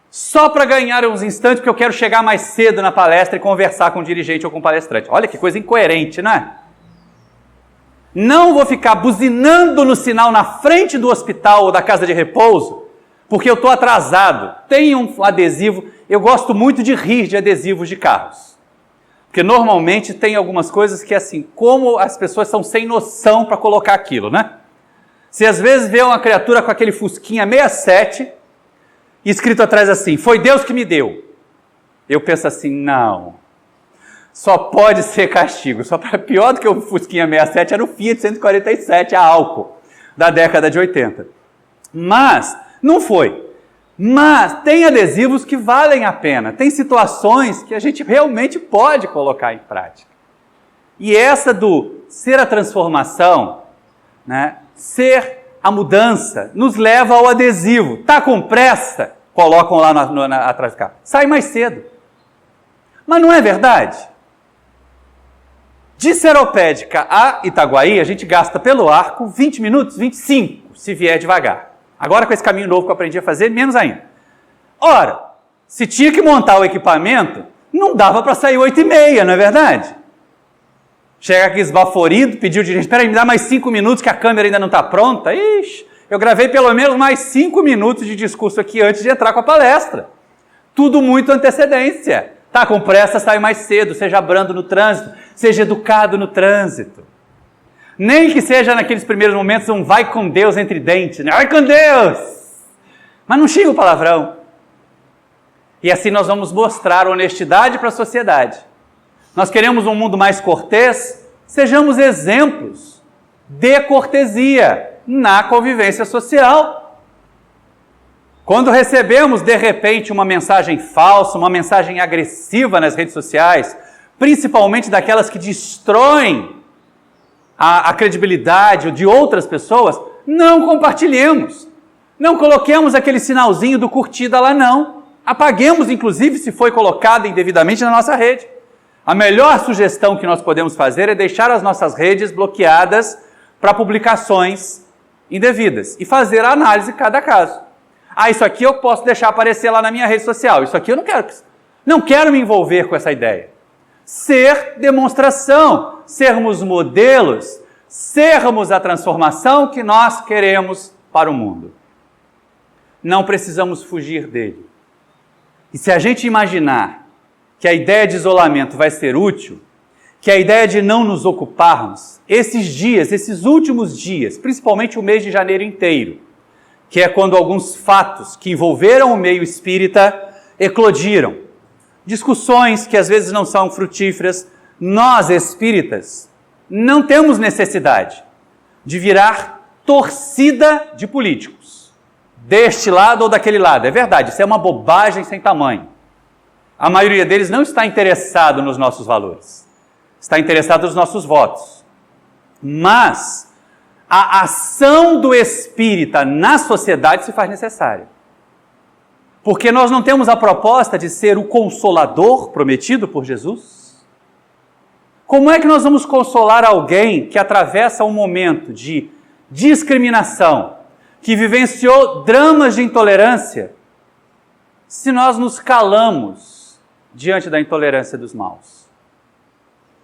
só para ganhar uns instantes, porque eu quero chegar mais cedo na palestra e conversar com o dirigente ou com o palestrante. Olha que coisa incoerente, não é? Não vou ficar buzinando no sinal na frente do hospital ou da casa de repouso, porque eu estou atrasado. Tem um adesivo, eu gosto muito de rir de adesivos de carros. Porque normalmente tem algumas coisas que assim, como as pessoas são sem noção para colocar aquilo, né? Você às vezes vê uma criatura com aquele fusquinha 67, escrito atrás assim, foi Deus que me deu. Eu penso assim, não, só pode ser castigo. Só para pior do que o fusquinha 67 era o Fiat 147 a álcool, da década de 80. Mas, não foi. Mas tem adesivos que valem a pena, tem situações que a gente realmente pode colocar em prática. E essa do ser a transformação, né, ser a mudança, nos leva ao adesivo. Tá com pressa? Colocam lá atrás do carro. Sai mais cedo. Mas não é verdade? De Seropédica a Itaguaí, a gente gasta pelo arco 20 minutos, 25, se vier devagar. Agora, com esse caminho novo que eu aprendi a fazer, menos ainda. Ora, se tinha que montar o equipamento, não dava para sair 8h30, não é verdade? Chega aqui esbaforido, pediu o dirigente, espera aí, me dá mais 5 minutos que a câmera ainda não está pronta. Ixi, eu gravei pelo menos mais 5 minutos de discurso aqui antes de entrar com a palestra. Tudo muito antecedência. Tá com pressa, sai mais cedo, seja brando no trânsito, seja educado no trânsito. Nem que seja naqueles primeiros momentos um vai com Deus entre dentes, né? Vai com Deus! Mas não xinga o palavrão. E assim nós vamos mostrar honestidade para a sociedade. Nós queremos um mundo mais cortês, sejamos exemplos de cortesia na convivência social. Quando recebemos, de repente, uma mensagem falsa, uma mensagem agressiva nas redes sociais, principalmente daquelas que destroem a credibilidade de outras pessoas, não compartilhemos. Não coloquemos aquele sinalzinho do curtida lá, não. Apaguemos, inclusive, se foi colocado indevidamente na nossa rede. A melhor sugestão que nós podemos fazer é deixar as nossas redes bloqueadas para publicações indevidas e fazer a análise de cada caso. Ah, isso aqui eu posso deixar aparecer lá na minha rede social. Isso aqui eu não quero. Não quero me envolver com essa ideia. Ser demonstração, sermos modelos, sermos a transformação que nós queremos para o mundo. Não precisamos fugir dele. E se a gente imaginar que a ideia de isolamento vai ser útil, que a ideia de não nos ocuparmos, esses dias, esses últimos dias, principalmente o mês de janeiro inteiro, que é quando alguns fatos que envolveram o meio espírita eclodiram. Discussões que às vezes não são frutíferas. Nós, espíritas, não temos necessidade de virar torcida de políticos, deste lado ou daquele lado. É verdade, isso é uma bobagem sem tamanho. A maioria deles não está interessado nos nossos valores, está interessado nos nossos votos. Mas a ação do espírita na sociedade se faz necessária. Porque nós não temos a proposta de ser o consolador prometido por Jesus? Como é que nós vamos consolar alguém que atravessa um momento de discriminação, que vivenciou dramas de intolerância, se nós nos calamos diante da intolerância dos maus?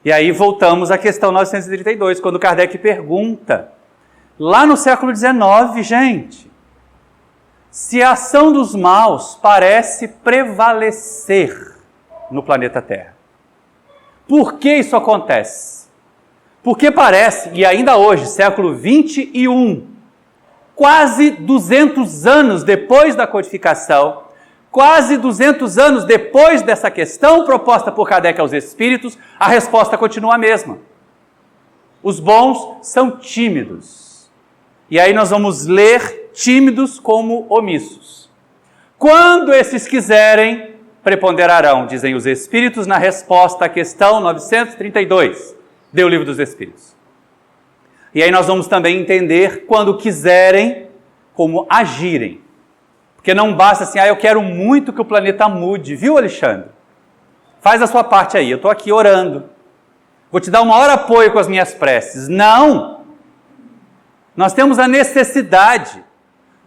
E aí voltamos à questão 932, quando Kardec pergunta, lá no século XIX, gente, se a ação dos maus parece prevalecer no planeta Terra. Por que isso acontece? Porque parece, e ainda hoje, século 21, quase 200 anos depois da codificação, quase 200 anos depois dessa questão proposta por Kardec aos espíritos, a resposta continua a mesma. Os bons são tímidos. E aí nós vamos ler tímidos como omissos. Quando esses quiserem, preponderarão, dizem os Espíritos na resposta à questão 932 do Livro dos Espíritos. E aí nós vamos também entender quando quiserem, como agirem. Porque não basta assim, eu quero muito que o planeta mude, viu, Alexandre? Faz a sua parte aí, eu estou aqui orando. Vou te dar o maior apoio com as minhas preces. Não! Nós temos a necessidade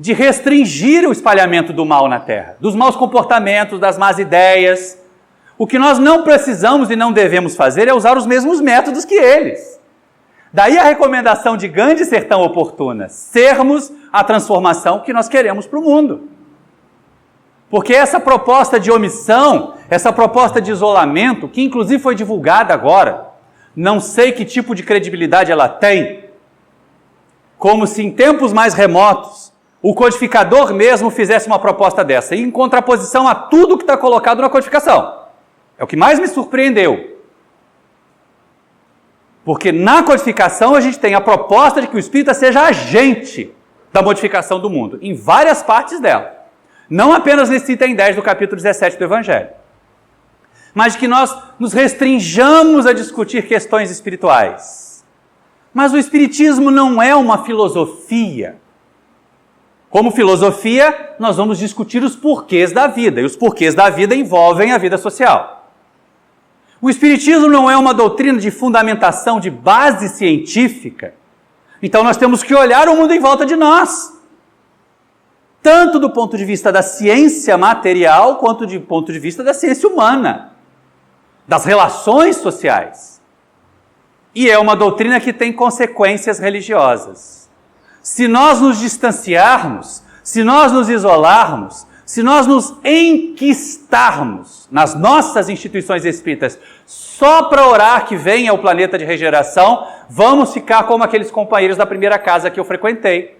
de restringir o espalhamento do mal na Terra, dos maus comportamentos, das más ideias. O que nós não precisamos e não devemos fazer é usar os mesmos métodos que eles. Daí a recomendação de Gandhi ser tão oportuna, sermos a transformação que nós queremos para o mundo. Porque essa proposta de omissão, essa proposta de isolamento, que inclusive foi divulgada agora, não sei que tipo de credibilidade ela tem, como se em tempos mais remotos o codificador mesmo fizesse uma proposta dessa, em contraposição a tudo que está colocado na codificação. É o que mais me surpreendeu. Porque na codificação a gente tem a proposta de que o Espírita seja agente da modificação do mundo, em várias partes dela. Não apenas nesse item 10 do capítulo 17 do Evangelho. Mas de que nós nos restringamos a discutir questões espirituais. Mas o Espiritismo não é uma filosofia. Como filosofia, nós vamos discutir os porquês da vida, e os porquês da vida envolvem a vida social. O Espiritismo não é uma doutrina de fundamentação de base científica, então nós temos que olhar o mundo em volta de nós, tanto do ponto de vista da ciência material, quanto do ponto de vista da ciência humana, das relações sociais. E é uma doutrina que tem consequências religiosas. Se nós nos distanciarmos, se nós nos isolarmos, se nós nos enquistarmos nas nossas instituições espíritas só para orar que venha o planeta de regeneração, vamos ficar como aqueles companheiros da primeira casa que eu frequentei.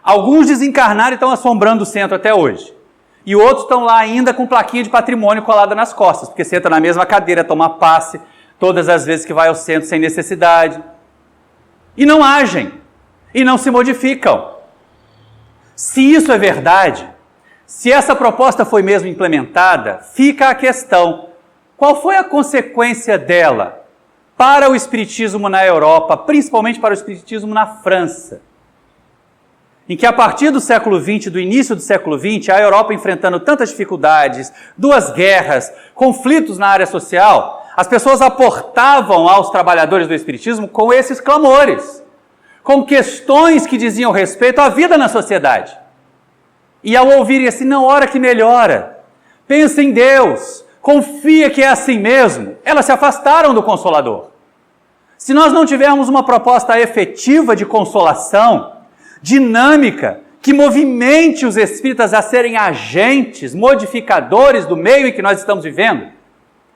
Alguns desencarnaram e estão assombrando o centro até hoje. E outros estão lá ainda com plaquinha de patrimônio colada nas costas, porque senta na mesma cadeira, toma passe todas as vezes que vai ao centro sem necessidade. E não agem, e não se modificam. Se isso é verdade, se essa proposta foi mesmo implementada, fica a questão: qual foi a consequência dela para o espiritismo na Europa, principalmente para o espiritismo na França? Em que a partir do século XX, do início do século XX, a Europa enfrentando tantas dificuldades, 2 guerras, conflitos na área social, as pessoas aportavam aos trabalhadores do espiritismo com esses clamores, com questões que diziam respeito à vida na sociedade. E ao ouvirem assim, não, ora que melhora, pensa em Deus, confia que é assim mesmo, elas se afastaram do Consolador. Se nós não tivermos uma proposta efetiva de consolação, dinâmica, que movimente os espíritas a serem agentes, modificadores do meio em que nós estamos vivendo,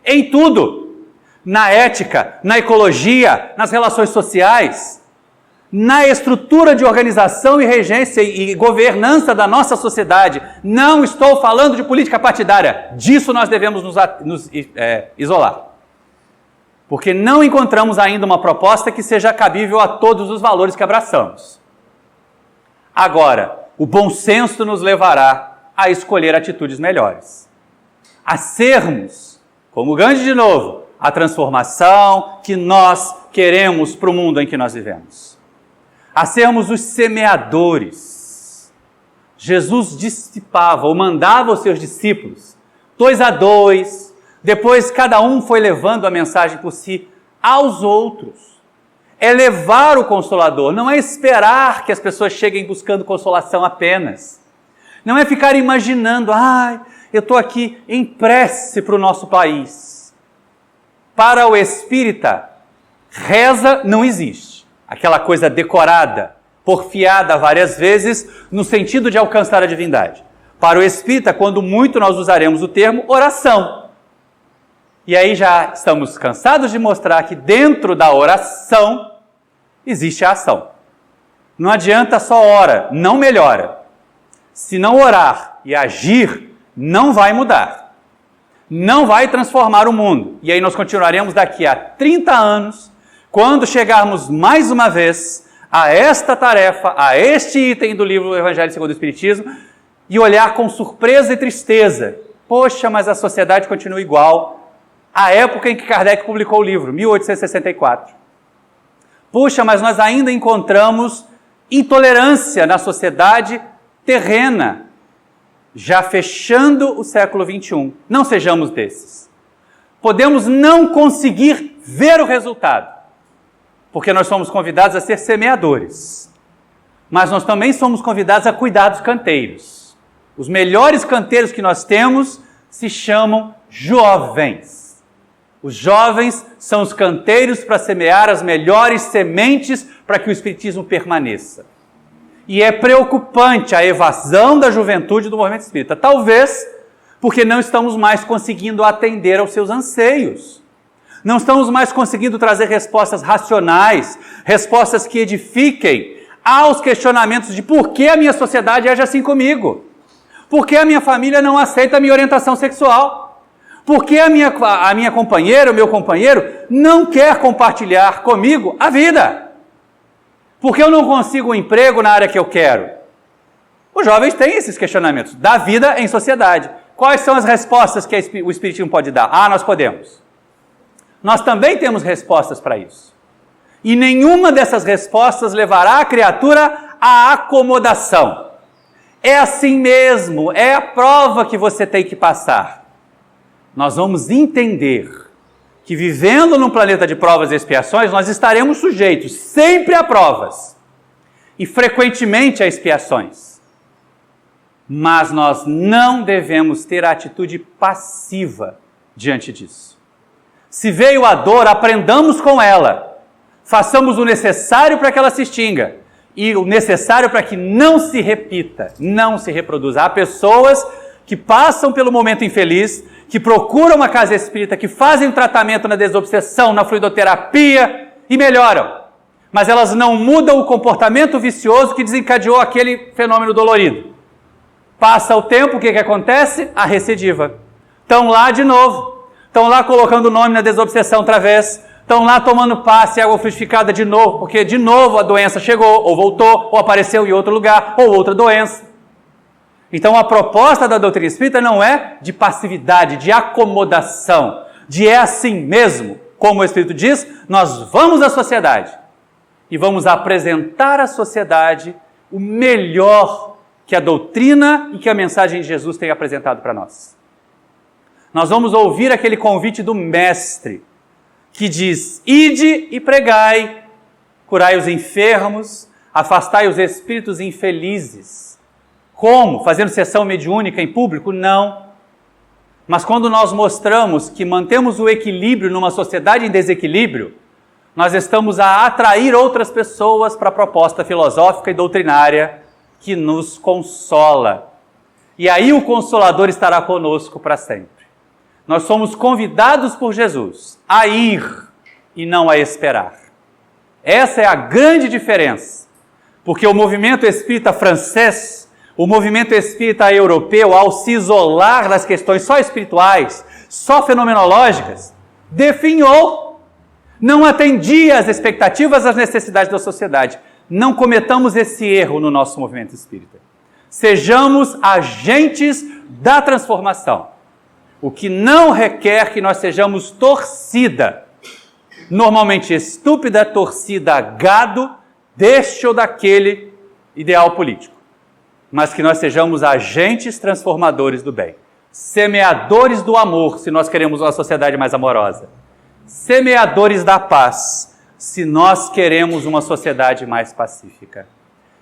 em tudo, na ética, na ecologia, nas relações sociais, na estrutura de organização e regência e governança da nossa sociedade. Não estou falando de política partidária, disso nós devemos nos isolar. Porque não encontramos ainda uma proposta que seja cabível a todos os valores que abraçamos. Agora, o bom senso nos levará a escolher atitudes melhores. A sermos, como Gandhi de novo, a transformação que nós queremos para o mundo em que nós vivemos. A sermos os semeadores. Jesus dissipava ou mandava os seus discípulos, 2 a 2, depois cada um foi levando a mensagem por si aos outros. É levar o Consolador, não é esperar que as pessoas cheguem buscando consolação apenas. Não é ficar imaginando, eu estou aqui em prece para o nosso país. Para o espírita, reza não existe. Aquela coisa decorada, porfiada várias vezes, no sentido de alcançar a divindade. Para o espírita, quando muito, nós usaremos o termo oração. E aí já estamos cansados de mostrar que dentro da oração existe a ação. Não adianta só ora, não melhora. Se não orar e agir, não vai mudar. Não vai transformar o mundo. E aí nós continuaremos daqui a 30 anos, quando chegarmos mais uma vez a esta tarefa, a este item do livro Evangelho segundo o Espiritismo, e olhar com surpresa e tristeza. Poxa, mas a sociedade continua igual à época em que Kardec publicou o livro, 1864. Puxa, mas nós ainda encontramos intolerância na sociedade terrena, já fechando o século XXI. Não sejamos desses. Podemos não conseguir ver o resultado, porque nós somos convidados a ser semeadores. Mas nós também somos convidados a cuidar dos canteiros. Os melhores canteiros que nós temos se chamam jovens. Os jovens são os canteiros para semear as melhores sementes para que o Espiritismo permaneça. E é preocupante a evasão da juventude do movimento espírita. Talvez porque não estamos mais conseguindo atender aos seus anseios. Não estamos mais conseguindo trazer respostas racionais, respostas que edifiquem aos questionamentos de por que a minha sociedade age assim comigo. Por que a minha família não aceita a minha orientação sexual? Por que a minha companheira, o meu companheiro, não quer compartilhar comigo a vida? Por que eu não consigo um emprego na área que eu quero? Os jovens têm esses questionamentos da vida em sociedade. Quais são as respostas que o Espiritismo pode dar? Ah, nós podemos. Nós também temos respostas para isso. E nenhuma dessas respostas levará a criatura à acomodação. É assim mesmo, é a prova que você tem que passar. Nós vamos entender que vivendo num planeta de provas e expiações, nós estaremos sujeitos sempre a provas e frequentemente a expiações. Mas nós não devemos ter a atitude passiva diante disso. Se veio a dor, aprendamos com ela. Façamos o necessário para que ela se extinga e o necessário para que não se repita, não se reproduza. Há pessoas que passam pelo momento infeliz, que procuram uma casa espírita, que fazem tratamento na desobsessão, na fluidoterapia e melhoram. Mas elas não mudam o comportamento vicioso que desencadeou aquele fenômeno dolorido. Passa o tempo, o que acontece? A recidiva. Estão lá de novo. Estão lá colocando o nome na desobsessão outra vez. Estão lá tomando passe e água frutificada de novo, porque de novo a doença chegou, ou voltou, ou apareceu em outro lugar, ou outra doença. Então a proposta da doutrina espírita não é de passividade, de acomodação, de é assim mesmo. Como o Espírito diz, nós vamos à sociedade e vamos apresentar à sociedade o melhor que a doutrina e que a mensagem de Jesus tem apresentado para nós. Nós vamos ouvir aquele convite do Mestre, que diz: ide e pregai, curai os enfermos, afastai os espíritos infelizes. Como? Fazendo sessão mediúnica em público? Não. Mas quando nós mostramos que mantemos o equilíbrio numa sociedade em desequilíbrio, nós estamos a atrair outras pessoas para a proposta filosófica e doutrinária que nos consola. E aí o Consolador estará conosco para sempre. Nós somos convidados por Jesus a ir e não a esperar. Essa é a grande diferença. Porque o movimento espírita francês, o movimento espírita europeu, ao se isolar das questões só espirituais, só fenomenológicas, definhou, não atendia às expectativas, às necessidades da sociedade. Não cometamos esse erro no nosso movimento espírita. Sejamos agentes da transformação, o que não requer que nós sejamos torcida, normalmente estúpida torcida gado deste ou daquele ideal político. Mas que nós sejamos agentes transformadores do bem, semeadores do amor, se nós queremos uma sociedade mais amorosa, semeadores da paz, se nós queremos uma sociedade mais pacífica.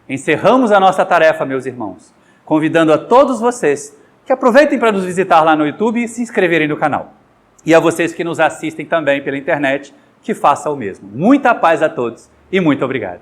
Encerramos a nossa tarefa, meus irmãos, convidando a todos vocês que aproveitem para nos visitar lá no YouTube e se inscreverem no canal. E a vocês que nos assistem também pela internet, que façam o mesmo. Muita paz a todos e muito obrigado.